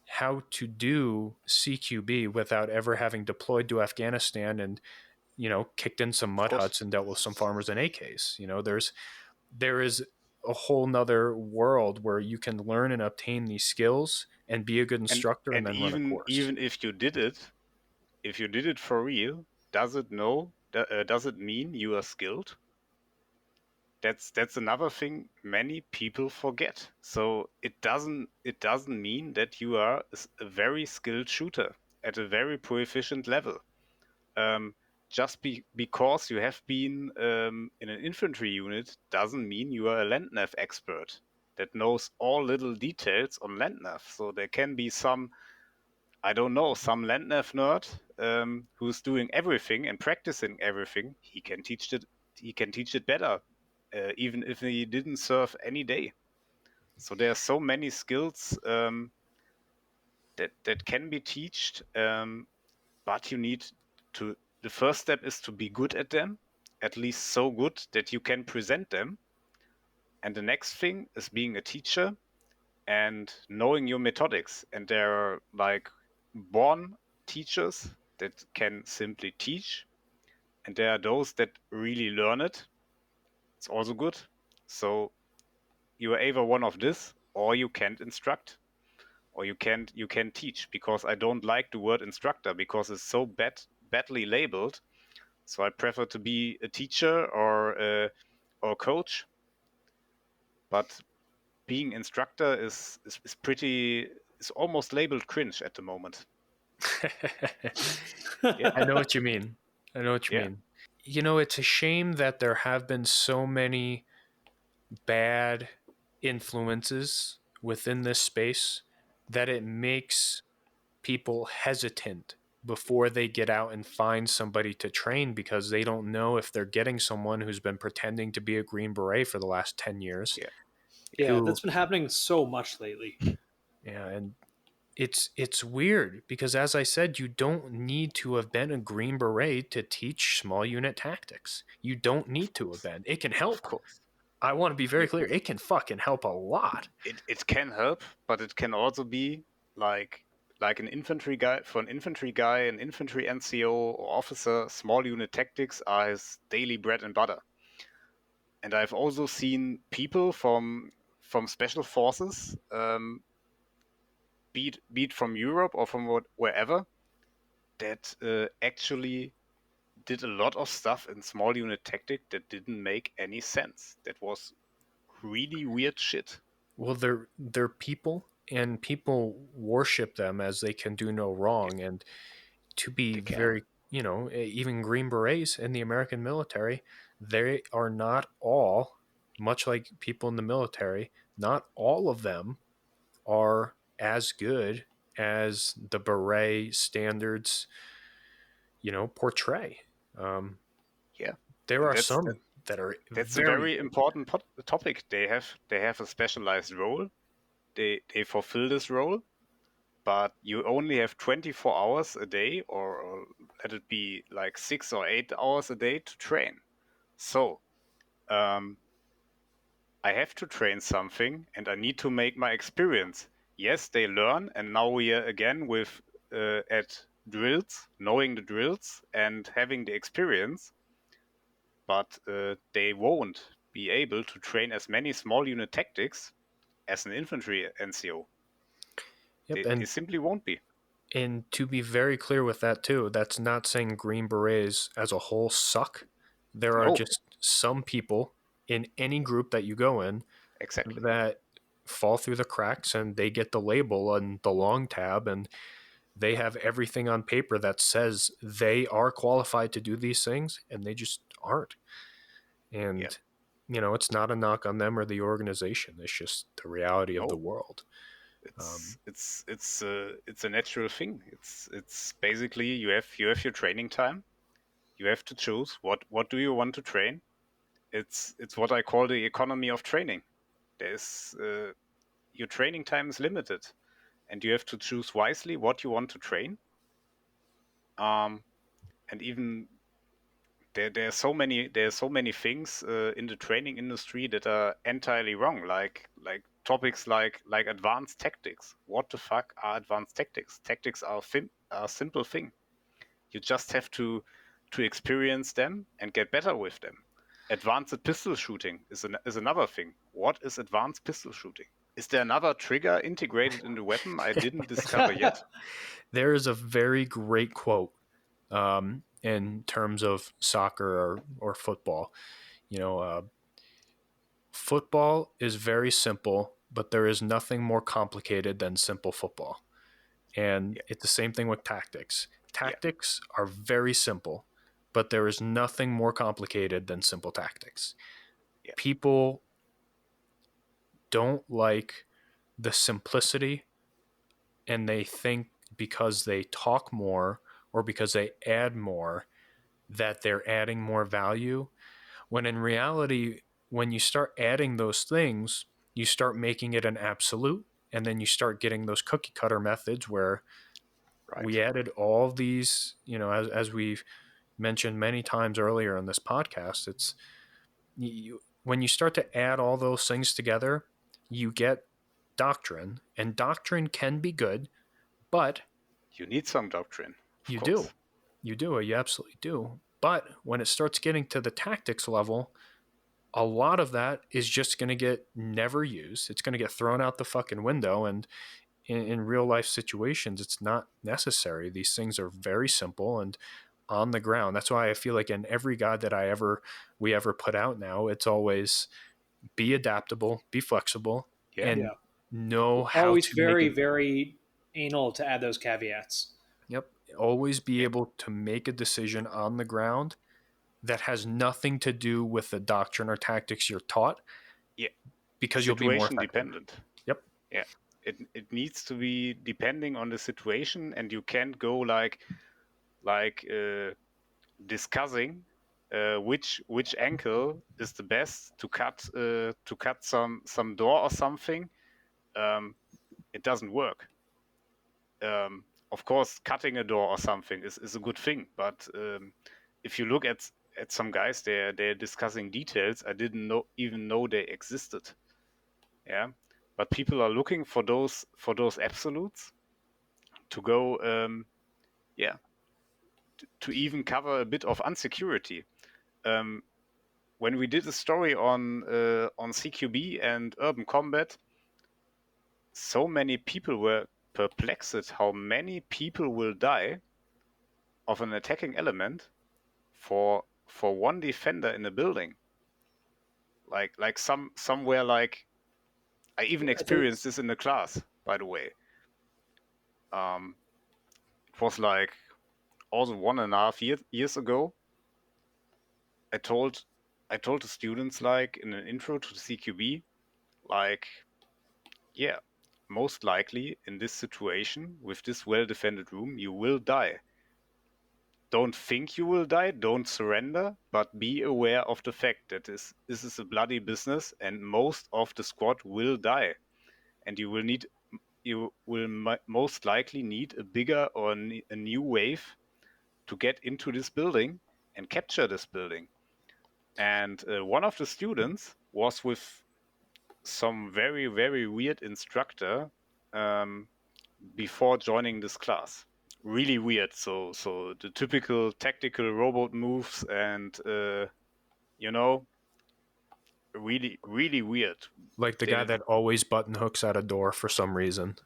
how to do CQB without ever having deployed to Afghanistan and kicked in some mud huts and dealt with some farmers and AKs. There is a whole nother world where you can learn and obtain these skills and be a good instructor and then even, run a course. Even if you did it for real, does it mean you are skilled? That's another thing many people forget. So it doesn't mean that you are a very skilled shooter at a very proficient level. Just because you have been in an infantry unit doesn't mean you are a Landnav expert that knows all little details on Landnav. So there can be some Landnav nerd who's doing everything and practicing everything. He can teach it better, even if he didn't serve any day. So there are so many skills that can be taught, but you need to. The first step is to be good at them, at least so good that you can present them. And the next thing is being a teacher and knowing your methodics. And there are born teachers that can simply teach, and there are those that really learn it. It's also good. So you are either one of this, or you can't instruct, or you can't teach, because I don't like the word instructor because it's so badly labeled. So I prefer to be a teacher or coach. But being instructor is almost labeled cringe at the moment. I know what you mean. Mean. It's a shame that there have been so many bad influences within this space that it makes people hesitant before they get out and find somebody to train, because they don't know if they're getting someone who's been pretending to be a Green Beret for the last 10 years. Yeah, that's been happening so much lately. Yeah, and it's weird because, as I said, you don't need to have been a Green Beret to teach small unit tactics. You don't need to have been. It can help. Of course. I want to be very clear. It can fucking help a lot. It can help, but it can also be like an infantry guy, an infantry NCO or officer. Small unit tactics are his daily bread and butter. And I've also seen people from special forces, be it from Europe or from wherever, that actually did a lot of stuff in small unit tactic that didn't make any sense. That was really weird shit. Well, they're people, and people worship them as they can do no wrong. And to be very, even Green Berets in the American military, they are not all, much like people in the military, not all of them are as good as the beret standards, portray. There are some that are. That's a very important topic. They have a specialized role, they fulfill this role, but you only have 24 hours a day, or let it be like 6 or 8 hours a day to train. So I have to train something, and I need to make my experience. Yes, they learn, and now we are again with at drills, knowing the drills and having the experience, but they won't be able to train as many small unit tactics as an infantry NCO. Yep, They simply won't be. And to be very clear with that too, that's not saying Green Berets as a whole suck. There are just some people in any group that you go in that fall through the cracks, and they get the label and the long tab, and they have everything on paper that says they are qualified to do these things, and they just aren't. And it's not a knock on them or the organization. It's just the reality of the world. It's a natural thing. It's basically you have your training time. You have to choose what do you want to train. It's what I call the economy of training. There's your training time is limited, and you have to choose wisely what you want to train. And even there are so many things in the training industry that are entirely wrong, like topics like advanced tactics. What the fuck are advanced tactics? Tactics are a simple thing. You just have to experience them and get better with them. Advanced pistol shooting is another thing. What is advanced pistol shooting? Is there another trigger integrated in the weapon I didn't discover yet? There is a very great quote in terms of soccer or football. Football is very simple, but there is nothing more complicated than simple football. And it's the same thing with tactics. Tactics are very simple, but there is nothing more complicated than simple tactics. People don't like the simplicity, and they think because they talk more or because they add more that they're adding more value, when in reality, when you start adding those things, you start making it an absolute, and then you start getting those cookie cutter methods where we added all these, as we've mentioned many times earlier in this podcast, it's when you start to add all those things together, you get doctrine, and doctrine can be good, but you need some doctrine. You do. You absolutely do. But when it starts getting to the tactics level, a lot of that is just going to get never used. It's going to get thrown out the fucking window. And in real life situations, it's not necessary. These things are very simple and on the ground. That's why I feel like in every guide that we ever put out now, it's always be adaptable, be flexible, and know how always to very, very anal to add those caveats. Yep. Always be able to make a decision on the ground that has nothing to do with the doctrine or tactics you're taught. Yeah. Because you'll be more effective. Dependent. Yep. Yeah. It needs to be depending on the situation, and you can't go like discussing which ankle is the best to cut some door or something. It doesn't work. Of course, cutting a door or something is a good thing, but if you look at some guys, they're discussing details I didn't even know they existed. Yeah, but people are looking for those absolutes to go. To even cover a bit of unsecurity. When we did a story on CQB and urban combat, so many people were perplexed at how many people will die of an attacking element for one defender in a building. Like somewhere like I even experienced this in the class, by the way. It was like also 1.5 years ago. I told the students, like in an intro to the CQB, like, yeah, most likely in this situation with this well-defended room, you will die. Don't think you will die, don't surrender, but be aware of the fact that this is a bloody business and most of the squad will die. and you will most likely need a bigger or a new wave to get into this building and capture this building. And one of the students was with some very, very weird instructor before joining this class. Really weird. So the typical tactical robot moves and, really, really weird. Like the guy that always button hooks at a door for some reason.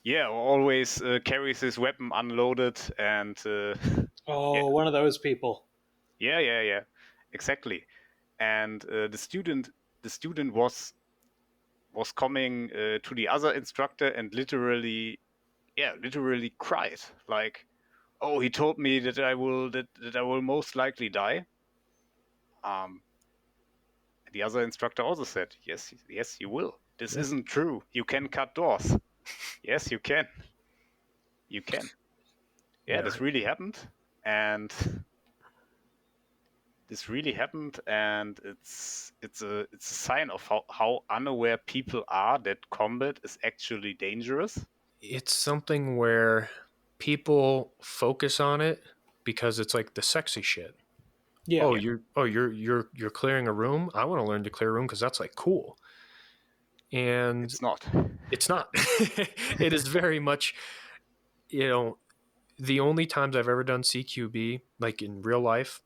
Yeah, always carries his weapon unloaded and... one of those people. Yeah, exactly. And the student was coming to the other instructor and literally cried, like, "Oh, he told me that I will most likely die." The other instructor also said, "Yes, you will. This isn't true. You can cut doors." Yes, you can. You can. Yeah, this really happened, and it's a sign of how unaware people are that combat is actually dangerous. It's something where people focus on it because it's like the sexy shit. Yeah. You're clearing a room. I want to learn to clear a room because that's like cool. And it's not. It is very much, the only times I've ever done CQB, like in real life,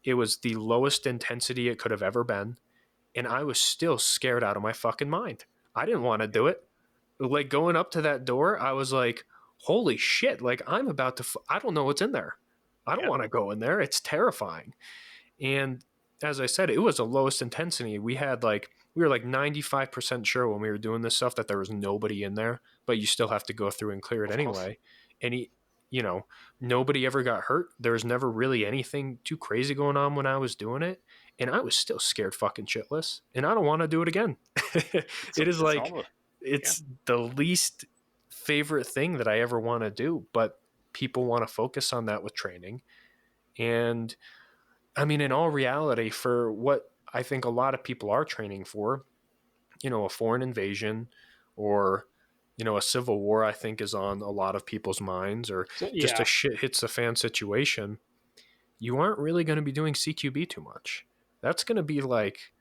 it was the lowest intensity it could have ever been. And I was still scared out of my fucking mind. I didn't want to do it. Like going up to that door, I was like, holy shit. Like I'm about to, I don't know what's in there. I don't want to go in there. It's terrifying. And as I said, it was the lowest intensity. We were like 95% sure when we were doing this stuff that there was nobody in there, but you still have to go through and clear it anyway. And nobody ever got hurt. There was never really anything too crazy going on when I was doing it. And I was still scared fucking shitless. And I don't want to do it again. It's the least favorite thing that I ever want to do, but people want to focus on that with training. And I mean, in all reality, for what I think a lot of people are training for, a foreign invasion or, a civil war, I think is on a lot of people's minds, or just a shit hits the fan situation. You aren't really going to be doing CQB too much. That's going to be like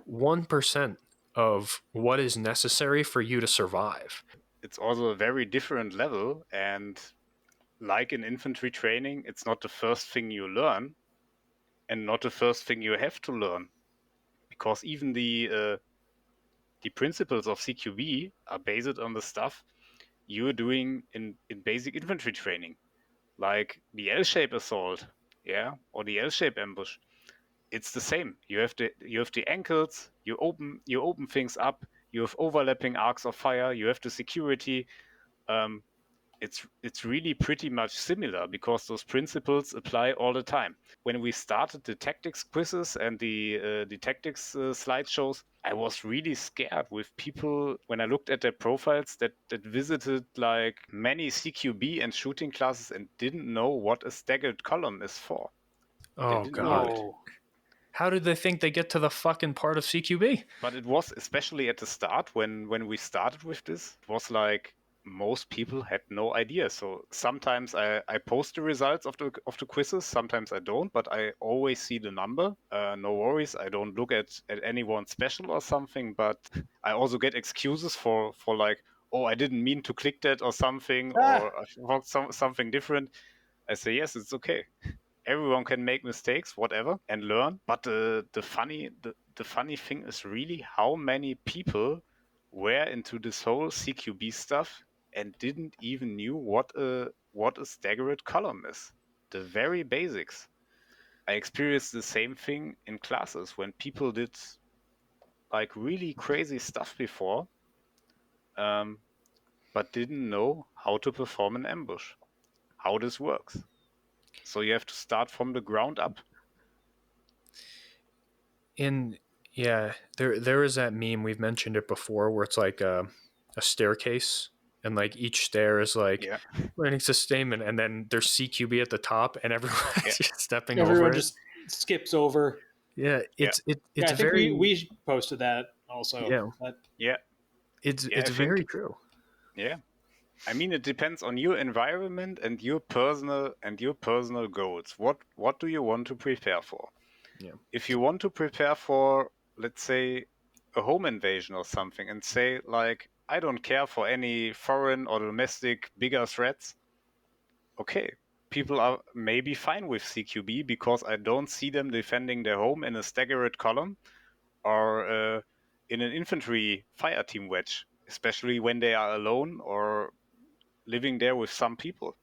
1% of what is necessary for you to survive. It's also a very different level, and like in infantry training, it's not the first thing you learn and not the first thing you have to learn, because even the principles of CQB are based on the stuff you're doing in basic infantry training, like the L-shape assault, or the L-shape ambush. It's the same. You have the ankles. You open things up. You have overlapping arcs of fire. You have the security. It's really pretty much similar because those principles apply all the time. When we started the tactics quizzes and the tactics slideshows, I was really scared with people when I looked at their profiles that visited like many CQB and shooting classes and didn't know what a staggered column is for. Oh God. How did they think they get to the fucking part of CQB? But it was, especially at the start when we started with this, it was like most people had no idea. So sometimes I post the results of the quizzes, sometimes I don't, but I always see the number. No worries, I don't look at anyone special or something, but I also get excuses for like, oh, I didn't mean to click that or something, or I thought something different. I say, yes, it's okay. Everyone can make mistakes, whatever, and learn. But the funny thing is really how many people were into this whole CQB stuff and didn't even knew what a staggered column is. The very basics. I experienced the same thing in classes when people did like really crazy stuff before, but didn't know how to perform an ambush, how this works. So you have to start from the ground up. And yeah, there is that meme, we've mentioned it before, where it's like a staircase, and like each stair is like learning sustainment, and then there's CQB at the top, and everyone's just stepping over. Everyone just skips over. Yeah, it's I think we posted that also. Yeah, it's very true. Yeah. I mean, it depends on your environment and your personal goals. What do you want to prepare for? Yeah. If you want to prepare for, let's say, a home invasion or something, and say like, I don't care for any foreign or domestic bigger threats. Okay, people are maybe fine with CQB because I don't see them defending their home in a staggered column or in an infantry fire team wedge, especially when they are alone or living there with some people.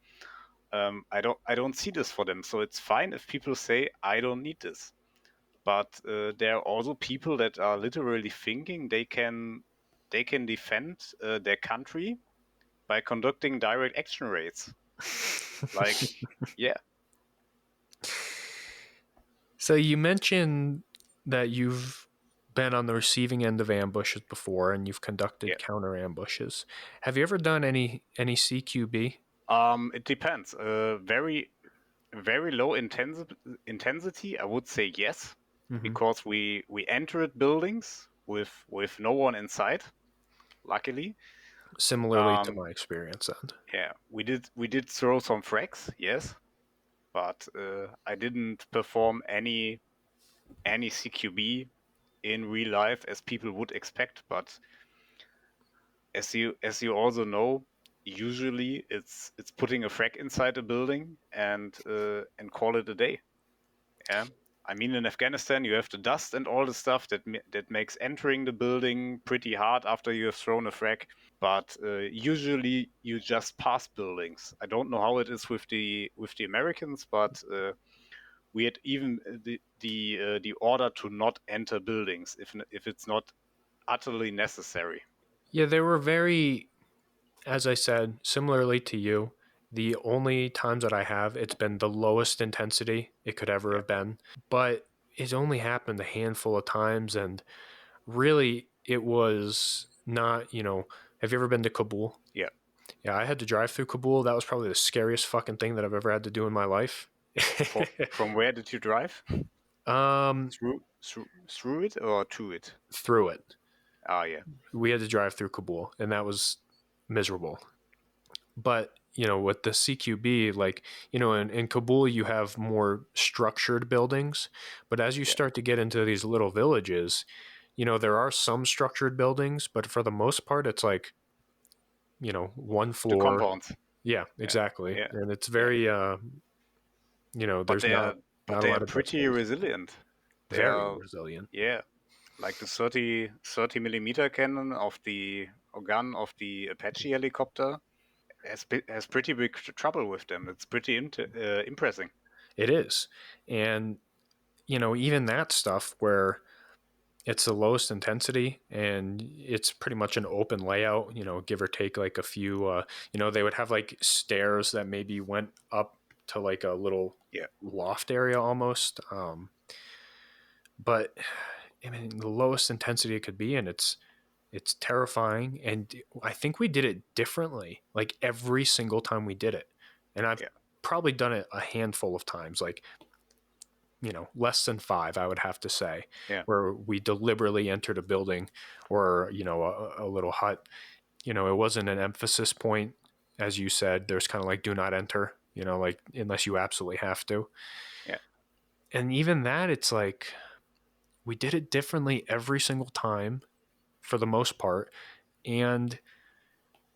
I don't see this for them, so it's fine if people say I don't need this. But there are also people that are literally thinking they can defend their country by conducting direct action raids. Like, yeah. So you mentioned that you've been on the receiving end of ambushes before, and you've conducted counter ambushes. Have you ever done any CQB? It depends. Very low intensity. I would say yes, because we entered buildings with no one inside. Luckily, Similarly to my experience, then. Yeah, we did throw some frags, yes, but I didn't perform any CQB in real life as people would expect. But as you also know, usually it's putting a frag inside a building and call it a day. Yeah, I mean, in Afghanistan you have the dust and all the stuff that makes entering the building pretty hard after you have thrown a frag. But usually you just pass buildings. I don't know how it is with the Americans, but we had even the order to not enter buildings if it's not utterly necessary. Yeah, they were very, as I said, similarly to you. The only times that I have, it's been the lowest intensity it could ever have been. But it's only happened a handful of times, and really it was not, have you ever been to Kabul? Yeah. Yeah, I had to drive through Kabul. That was probably the scariest fucking thing that I've ever had to do in my life. From where did you drive? Through it or to it? Through it. Oh, yeah. We had to drive through Kabul, and that was miserable. But, with the CQB, like, in Kabul, you have more structured buildings. But as you start to get into these little villages, there are some structured buildings, but for the most part, it's like, one floor. The compounds. Yeah, exactly. Yeah. And it's very, there's not a lot of pretty resilient. They are resilient. Yeah. Like the 30 millimeter cannon of the gun of the Apache helicopter has pretty big trouble with them. It's pretty impressive. It is. And, even that stuff where it's the lowest intensity and it's pretty much an open layout, give or take like a few, they would have like stairs that maybe went up to like a little loft area almost. But I mean, the lowest intensity it could be, and it's terrifying. And I think we did it differently, like every single time we did it. And I've probably done it a handful of times, like, less than 5, I would have to say, where we deliberately entered a building or, a little hut. It wasn't an emphasis point. As you said, there's kind of like do not enter, like unless you absolutely have to. Yeah. And even that, it's like, we did it differently every single time for the most part. And,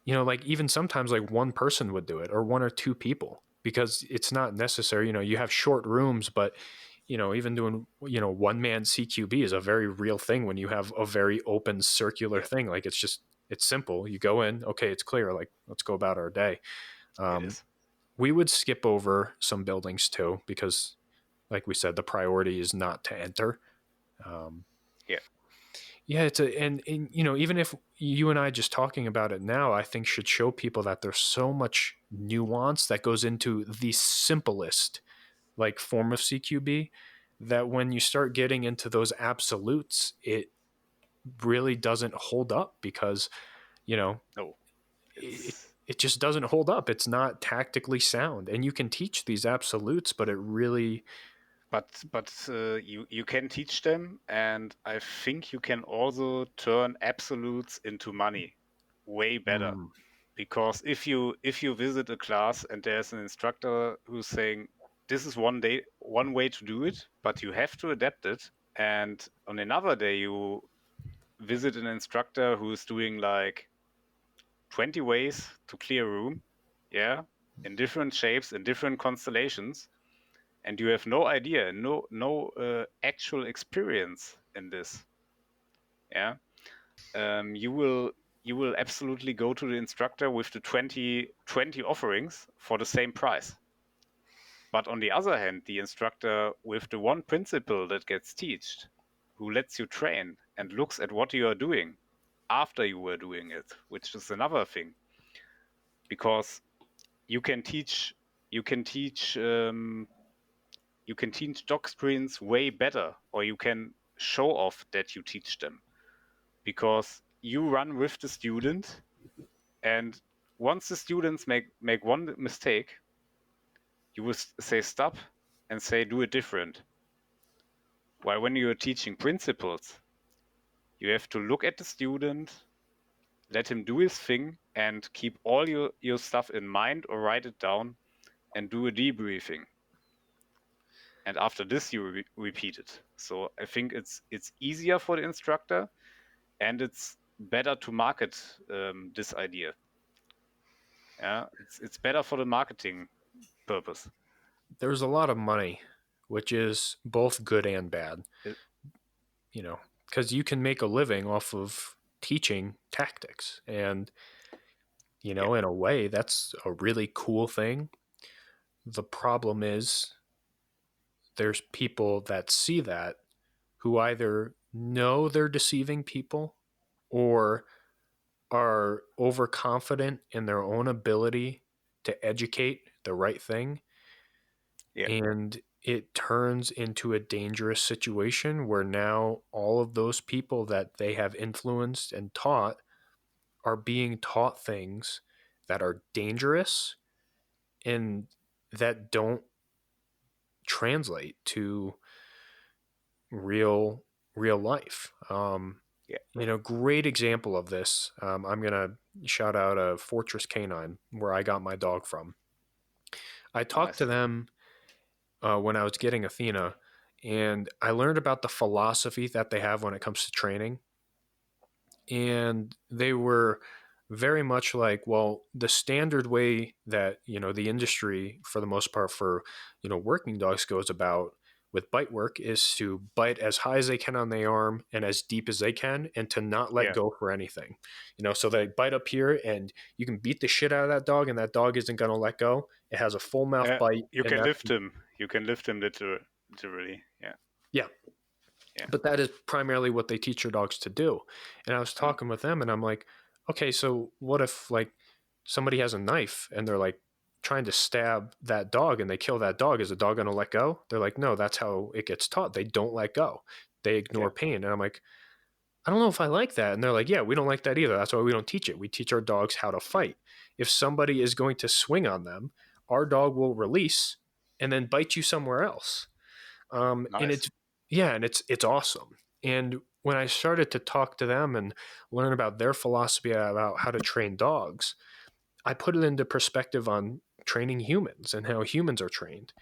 like even sometimes like one person would do it or one or two people because it's not necessary. You have short rooms, but, even doing, one-man CQB is a very real thing when you have a very open circular thing. Like it's simple. You go in, okay, it's clear. Like, let's go about our day. We would skip over some buildings too, because like we said, the priority is not to enter. Yeah, and even if you and I just talking about it now, I think should show people that there's so much nuance that goes into the simplest like form of CQB that when you start getting into those absolutes, it really doesn't hold up because, it just doesn't hold up. It's not tactically sound, and you can teach these absolutes, but it really. But you can teach them, and I think you can also turn absolutes into money way better. Because if you visit a class and there's an instructor who's saying this is one way to do it, but you have to adapt it, and on another day you visit an instructor who's doing like 20 ways to clear a room, in different shapes, in different constellations, and you have no idea, no actual experience in this, you will absolutely go to the instructor with the 20 offerings for the same price. But on the other hand, the instructor with the one principle that gets taught, who lets you train and looks at what you are doing after you were doing it, which is another thing, because you can teach doctrines way better, or you can show off that you teach them, because you run with the student, and once the students make one mistake, you will say stop and say do it different. While when you're teaching principles, you have to look at the student, let him do his thing, and keep all your stuff in mind or write it down and do a debriefing. And after this, you repeat it. So I think it's easier for the instructor, and it's better to market this idea. Yeah, it's better for the marketing purpose. There's a lot of money, which is both good and bad. Because you can make a living off of teaching tactics, and in a way, that's a really cool thing. The problem is there's people that see that who either know they're deceiving people or are overconfident in their own ability to educate the right thing. Yeah. And it turns into a dangerous situation where now all of those people that they have influenced and taught are being taught things that are dangerous and that don't translate to real life. Great example of this. I'm going to shout out a Fortress Canine where I got my dog from. I talked to them when I was getting Athena, and I learned about the philosophy that they have when it comes to training. And they were very much like, well, the standard way that, the industry for the most part for, working dogs goes about with bite work is to bite as high as they can on the arm and as deep as they can, and to not let go for anything. So they bite up here and you can beat the shit out of that dog and that dog isn't going to let go. It has a full mouth bite. You can lift him. You can lift him literally. Yeah. But that is primarily what they teach your dogs to do. And I was talking with them and I'm like, okay, so what if like somebody has a knife and they're like trying to stab that dog and they kill that dog? Is the dog going to let go? They're like, no, that's how it gets taught. They don't let go. They ignore pain. And I'm like, I don't know if I like that. And they're like, yeah, we don't like that either. That's why we don't teach it. We teach our dogs how to fight. If somebody is going to swing on them, our dog will release and then bite you somewhere else. Nice. And it's awesome. And when I started to talk to them and learn about their philosophy about how to train dogs, I put it into perspective on training humans and how humans are trained.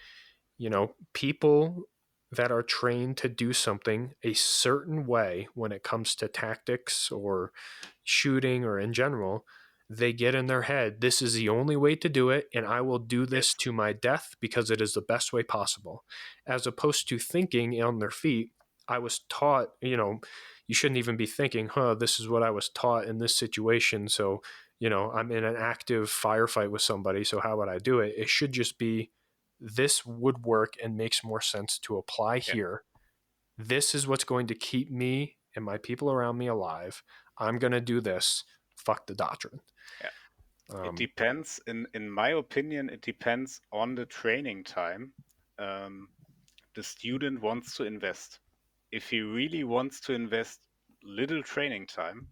People that are trained to do something a certain way when it comes to tactics or shooting or in general, they get in their head, this is the only way to do it, and I will do this to my death because it is the best way possible. As opposed to thinking on their feet, I was taught, you shouldn't even be thinking, this is what I was taught in this situation. So, I'm in an active firefight with somebody, so how would I do it? It should just be, this would work and makes more sense to apply here. This is what's going to keep me and my people around me alive. I'm going to do this. Fuck the doctrine. It depends. In my opinion, it depends on the training time the student wants to invest. If he really wants to invest little training time,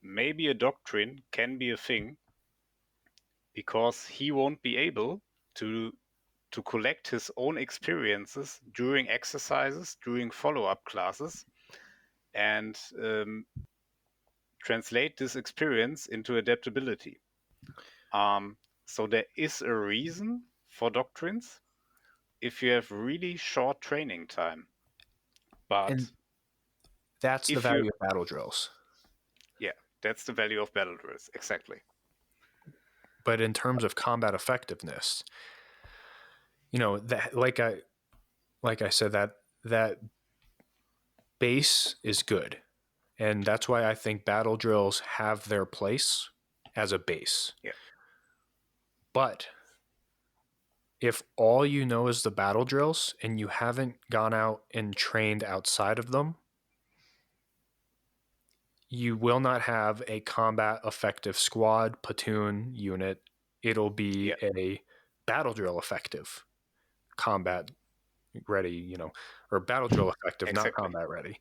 maybe a doctrine can be a thing, because he won't be able to collect his own experiences during exercises, during follow-up classes, and translate this experience into adaptability. So there is a reason for doctrines if you have really short training time. But and that's the value of battle drills. Yeah, that's the value of battle drills, exactly. But in terms of combat effectiveness, that like I said, that base is good. And that's why I think battle drills have their place as a base. Yeah. But if all you know is the battle drills and you haven't gone out and trained outside of them, you will not have a combat effective squad, platoon, unit. It'll be a battle drill effective combat ready, or battle drill effective, Exactly. not combat ready.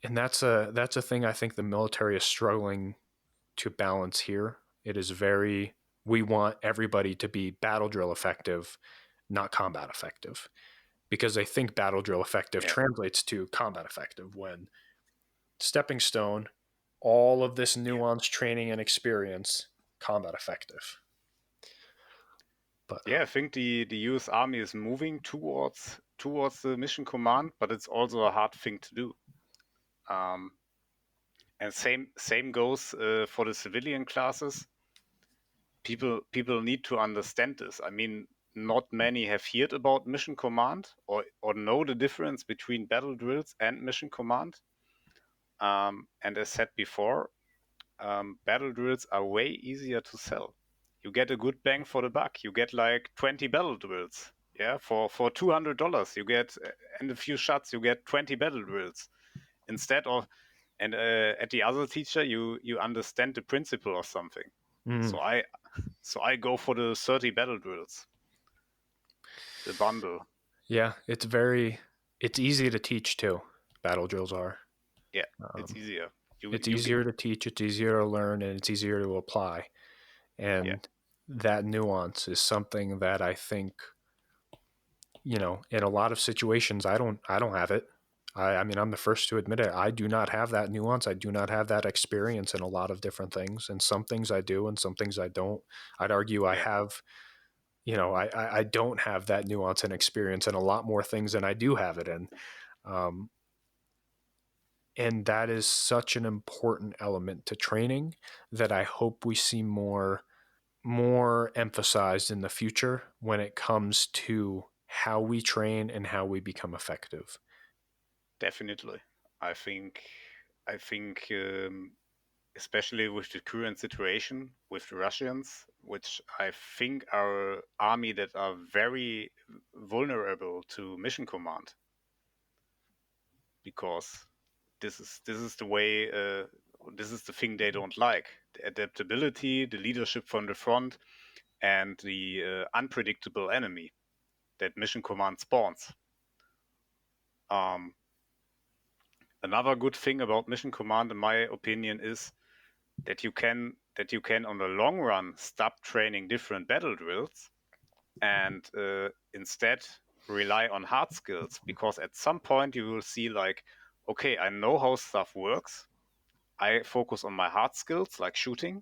And that's a thing I think the military is struggling to balance here. It is we want everybody to be battle drill effective, not combat effective, because they think battle drill effective translates to combat effective, when stepping stone, all of this nuanced training and experience, combat effective. But I think the US Army is moving towards the mission command, but it's also a hard thing to do. And same goes for the civilian classes. People need to understand this. I mean, not many have heard about mission command or know the difference between battle drills and mission command. And as said before, battle drills are way easier to sell. You get a good bang for the buck. You get like 20 battle drills. Yeah, for $200, you get, and a few shots, you get 20 battle drills instead of, and at the other teacher, you understand the principle of something. So I go for the 30 battle drills, the bundle. Yeah, it's easy to teach too. Battle drills are. Yeah, it's easier. It's easier to teach, it's easier to learn, and it's easier to apply. And that nuance is something that I think, in a lot of situations, I don't have it. I mean, I'm the first to admit it. I do not have that nuance. I do not have that experience in a lot of different things. And some things I do and some things I don't. I'd argue I have, I don't have that nuance and experience in a lot more things than I do have it in. And that is such an important element to training that I hope we see more emphasized in the future when it comes to how we train and how we become effective. Definitely. I think especially with the current situation with the Russians, which I think are an army that are very vulnerable to mission command, because this is the way, this is the thing they don't like: the adaptability, the leadership from the front, and the unpredictable enemy that mission command spawns. Another good thing about mission command, in my opinion, is that you can on the long run stop training different battle drills and instead rely on hard skills, because at some point you will see like, okay, I know how stuff works. I focus on my hard skills like shooting.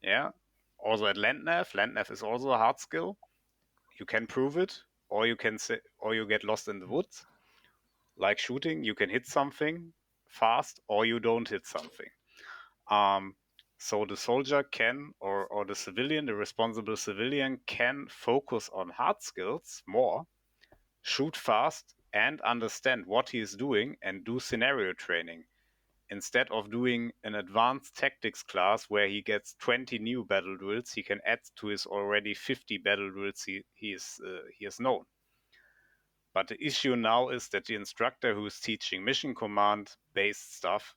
Yeah. Also at Landnav is also a hard skill. You can prove it, or you get lost in the woods. Like shooting, you can hit something fast or you don't hit something. So the soldier can, or the civilian, the responsible civilian, can focus on hard skills more, shoot fast, and understand what he is doing and do scenario training, instead of doing an advanced tactics class where he gets 20 new battle drills he can add to his already 50 battle drills he has known. But the issue now is that the instructor who is teaching mission command based stuff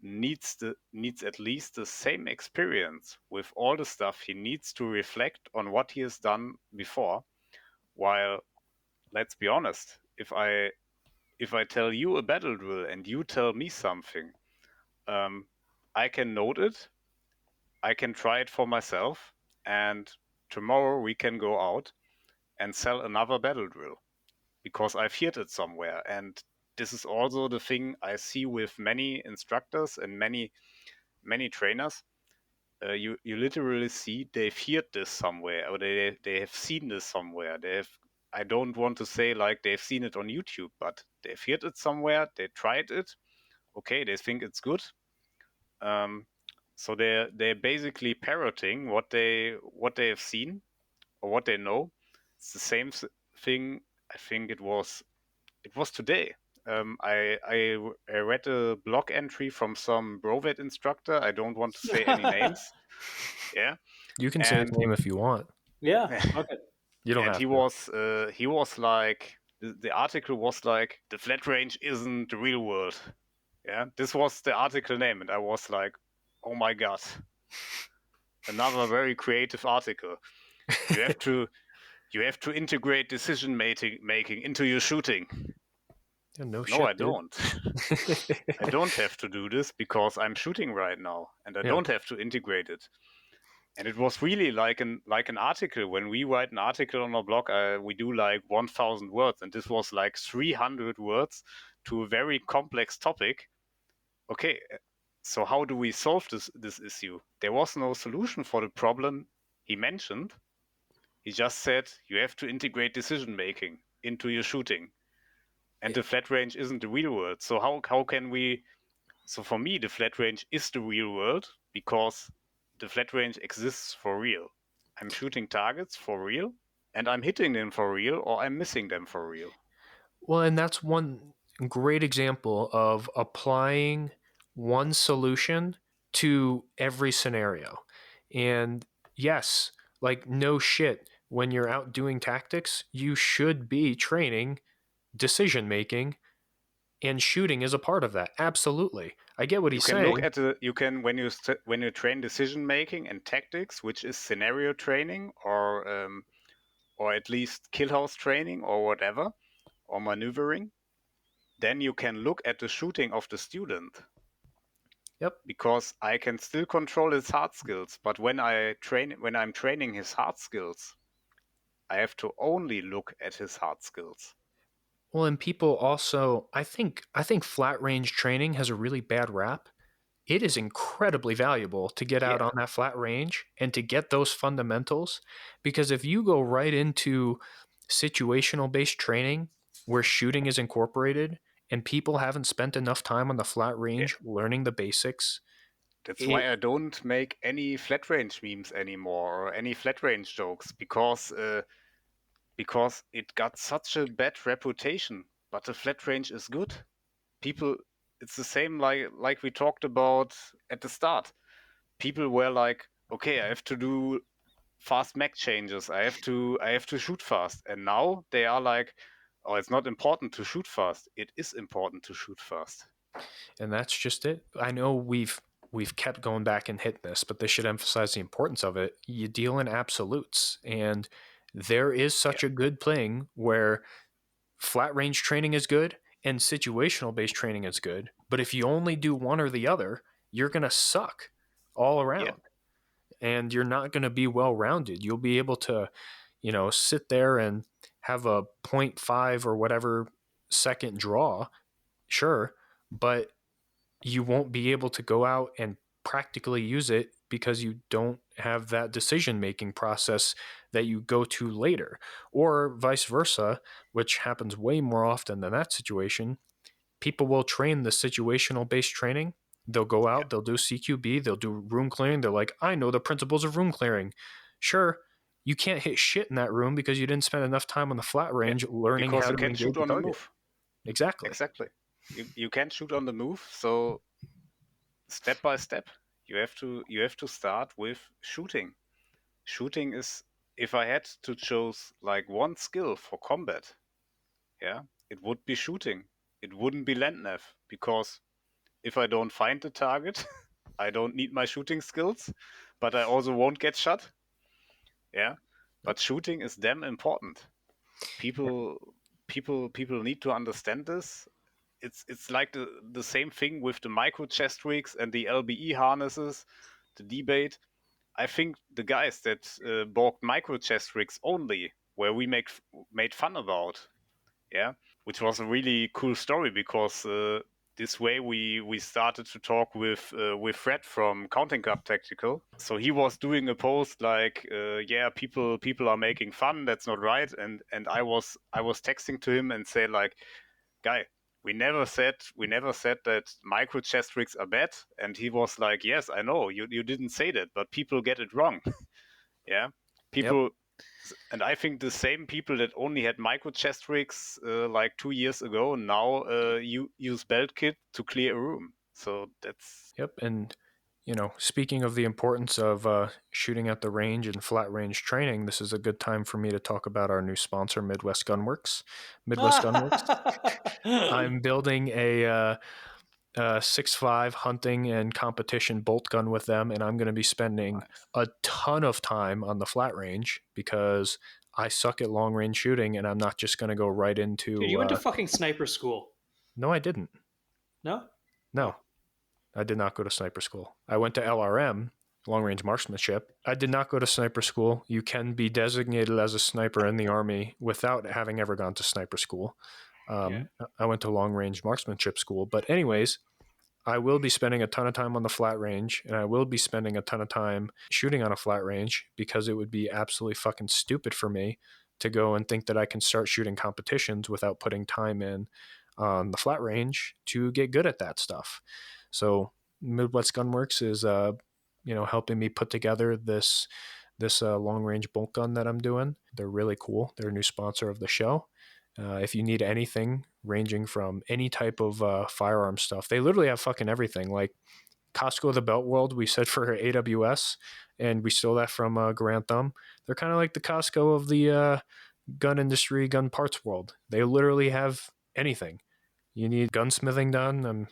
needs at least the same experience with all the stuff. He needs to reflect on what he has done before. While, let's be honest, if I tell you a battle drill and you tell me something, I can note it, I can try it for myself, and tomorrow we can go out and sell another battle drill because I've heard it somewhere. And this is also the thing I see with many instructors and many many trainers, you literally see they've heard this somewhere, or they have seen this somewhere. I don't want to say like they've seen it on YouTube, but they've heard it somewhere. They tried it. Okay, they think it's good. So they're basically parroting what they have seen or what they know. It's the same thing. I think it was today. I read a blog entry from some Brovet instructor. I don't want to say any names. Yeah, You can say his name if you want. Yeah. Okay. You don't and have to. He was like, the article was like, the flat range isn't the real world. Yeah, this was the article name, and I was like, oh my god, another very creative article. You have to integrate decision making into your shooting. Yeah, no, I don't. I don't have to do this because I'm shooting right now, and I don't have to integrate it. And it was really like an article. When we write an article on our blog, we do like 1,000 words, and this was like 300 words to a very complex topic. Okay, so how do we solve this issue? There was no solution for the problem he mentioned. He just said you have to integrate decision making into your shooting, and the flat range isn't the real world. So how can we? So for me, the flat range is the real world because the flat range exists for real. I'm shooting targets for real, and I'm hitting them for real, or I'm missing them for real. Well, and that's one great example of applying one solution to every scenario. And yes, like no shit, when you're out doing tactics, you should be training decision making, and shooting is a part of that. Absolutely. I get what he's saying. Look at when you train decision making and tactics, which is scenario training or at least kill house training or whatever, or maneuvering, then you can look at the shooting of the student. Yep. Because I can still control his hard skills, but when I'm training his hard skills, I have to only look at his hard skills. Well, and people also, I think flat range training has a really bad rap. It is incredibly valuable to get out on that flat range and to get those fundamentals, because if you go right into situational based training where shooting is incorporated and people haven't spent enough time on the flat range learning the basics. That's why I don't make any flat range memes anymore or any flat range jokes, because it got such a bad reputation. But the flat range is good. People, it's the same like we talked about at the start. People were like, okay, I have to do fast mech changes. I have to shoot fast. And now they are like, oh, it's not important to shoot fast. It is important to shoot fast. And that's just it. I know we've kept going back and hit this, but this should emphasize the importance of it. You deal in absolutes, and there is such a good thing where flat range training is good and situational based training is good. But if you only do one or the other, you're going to suck all around, and you're not going to be well rounded. You'll be able to, sit there and have a 0.5 or whatever second draw, sure, but you won't be able to go out and practically use it because you don't have that decision-making process that you go to later, or vice versa, which happens way more often than that situation. People will train the situational-based training. They'll go out, they'll do CQB, they'll do room clearing. They're like, I know the principles of room clearing. Sure, you can't hit shit in that room because you didn't spend enough time on the flat range learning how to shoot on the move. Exactly. You can't shoot on the move, so step by step, you have to start with shooting. Shooting is, if I had to choose like one skill for combat, it would be shooting. It wouldn't be landnav, because if I don't find the target, I don't need my shooting skills, but I also won't get shot. Yeah, but shooting is damn important. People need to understand this. It's like the same thing with the micro chest rigs and the LBE harnesses, the debate. I think the guys that bought micro chest rigs only, where we made fun about, which was a really cool story, because this way we started to talk with Fred from Counting Cup Tactical. So he was doing a post like, people are making fun, that's not right, and I was texting to him and say like, guy, we never said that micro chest rigs are bad, and he was like, yes, I know, you didn't say that, but people get it wrong. Yeah, people. Yep. And I think the same people that only had micro chest rigs like 2 years ago now use belt kit to clear a room. So that's... Yep, and speaking of the importance of shooting at the range and flat range training, this is a good time for me to talk about our new sponsor, Midwest Gunworks. Midwest Gunworks. I'm building a 6.5 hunting and competition bolt gun with them, and I'm going to be spending a ton of time on the flat range because I suck at long range shooting, and I'm not just going to go right into... Dude, you went to fucking sniper school. No, I didn't. No? No. I did not go to sniper school. I went to LRM, long range marksmanship. I did not go to sniper school. You can be designated as a sniper in the Army without having ever gone to sniper school. I went to long range marksmanship school. But anyways, I will be spending a ton of time on the flat range, and I will be spending a ton of time shooting on a flat range because it would be absolutely fucking stupid for me to go and think that I can start shooting competitions without putting time in on the flat range to get good at that stuff. So Midwest Gunworks is, helping me put together this long range bolt gun that I'm doing. They're really cool. They're a new sponsor of the show. If you need anything ranging from any type of firearm stuff, they literally have fucking everything. Like Costco, the Belt World, we said for AWS, and we stole that from Grand Thumb. They're kind of like the Costco of the gun industry, gun parts world. They literally have anything. You need gunsmithing done,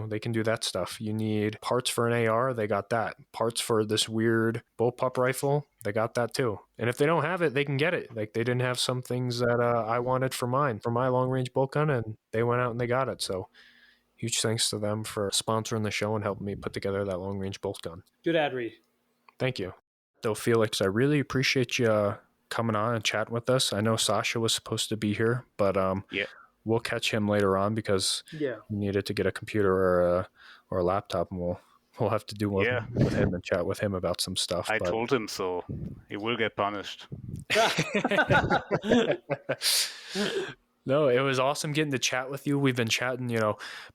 they can do that stuff. You need parts for an AR, they got that. Parts for this weird bullpup rifle, they got that too. And if they don't have it, they can get it. Like they didn't have some things that I wanted for my long range bolt gun, and they went out and they got it. So huge thanks to them for sponsoring the show and helping me put together that long range bolt gun. Good ad read. Thank you. So Felix, I really appreciate you coming on and chatting with us. I know Sasha was supposed to be here, but we'll catch him later on because he needed to get a computer or a laptop, and we'll have to do one with him and chat with him about some stuff. I told him so. He will get punished. No, it was awesome getting to chat with you. We've been chatting,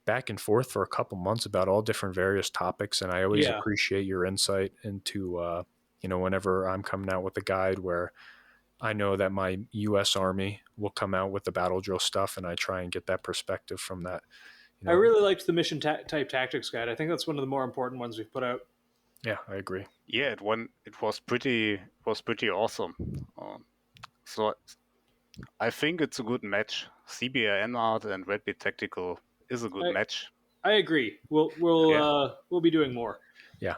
back and forth for a couple months about all different various topics, and I always appreciate your insight into, whenever I'm coming out with a guide where I know that my U.S. Army will come out with the battle drill stuff, and I try and get that perspective from that. I really liked the mission type tactics guide. I think that's one of the more important ones we've put out. Yeah, I agree. Yeah, it was pretty awesome. So I think it's a good match. CBRN Art and Redbeard Tactical is a good match. I agree. We'll be doing more. Yeah.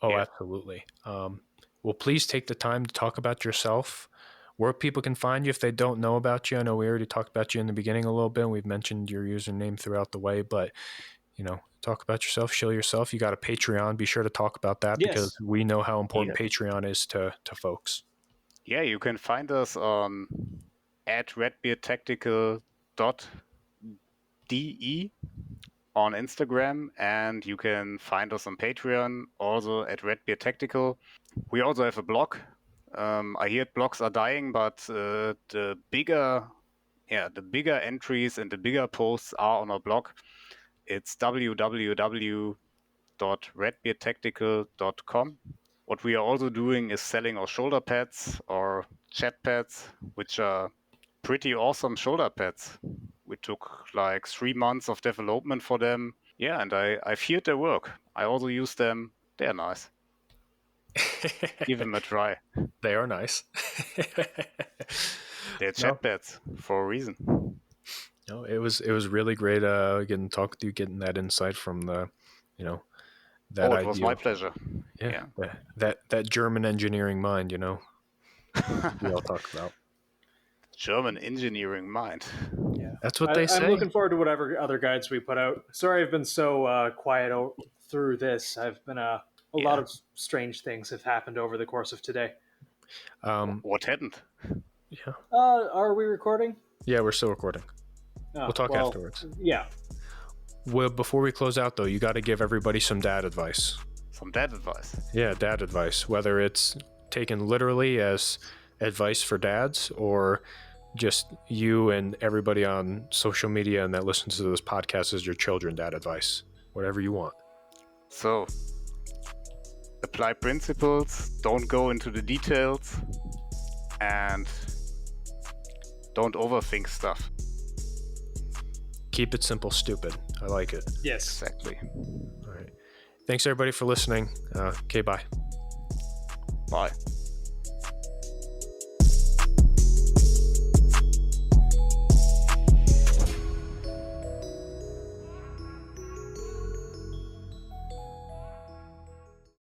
Oh, absolutely. Well, please take the time to talk about yourself, where people can find you if they don't know about you. I know we already talked about you in the beginning a little bit, and we've mentioned your username throughout the way, but, talk about yourself, show yourself. You got a Patreon. Be sure to talk about that because we know how important Patreon is to folks. Yeah, you can find us on @redbeardtactical.de on Instagram, and you can find us on Patreon also at Redbeard Tactical. We also have a blog. I hear blogs are dying, but the bigger entries and the bigger posts are on our blog. It's www.redbeardtactical.com. What we are also doing is selling our shoulder pads or chat pads, which are pretty awesome shoulder pads. We took like 3 months of development for them. Yeah, and I feared their work. I also use them. They're nice. Give them a try. They are nice. They're chat pads for a reason. No, it was really great getting to talk with you, getting that insight from the, that idea. It was my pleasure. Yeah. That German engineering mind, we all talk about. German engineering mind. Yeah, that's what they say. I'm looking forward to whatever other guides we put out. Sorry I've been so quiet through this. I've been a lot of strange things have happened over the course of today. What happened? Yeah. Are we recording? Yeah, we're still recording. We'll talk afterwards. Yeah. Well, before we close out, though, you got to give everybody some dad advice. Some dad advice. Yeah, dad advice. Whether it's taken literally as advice for dads or just you and everybody on social media and that listens to this podcast as your children dad advice. Whatever you want. So, apply principles, don't go into the details, and don't overthink stuff. Keep it simple, stupid. I like it. Yes. Exactly. All right. Thanks, everybody, for listening. Okay, bye. Bye.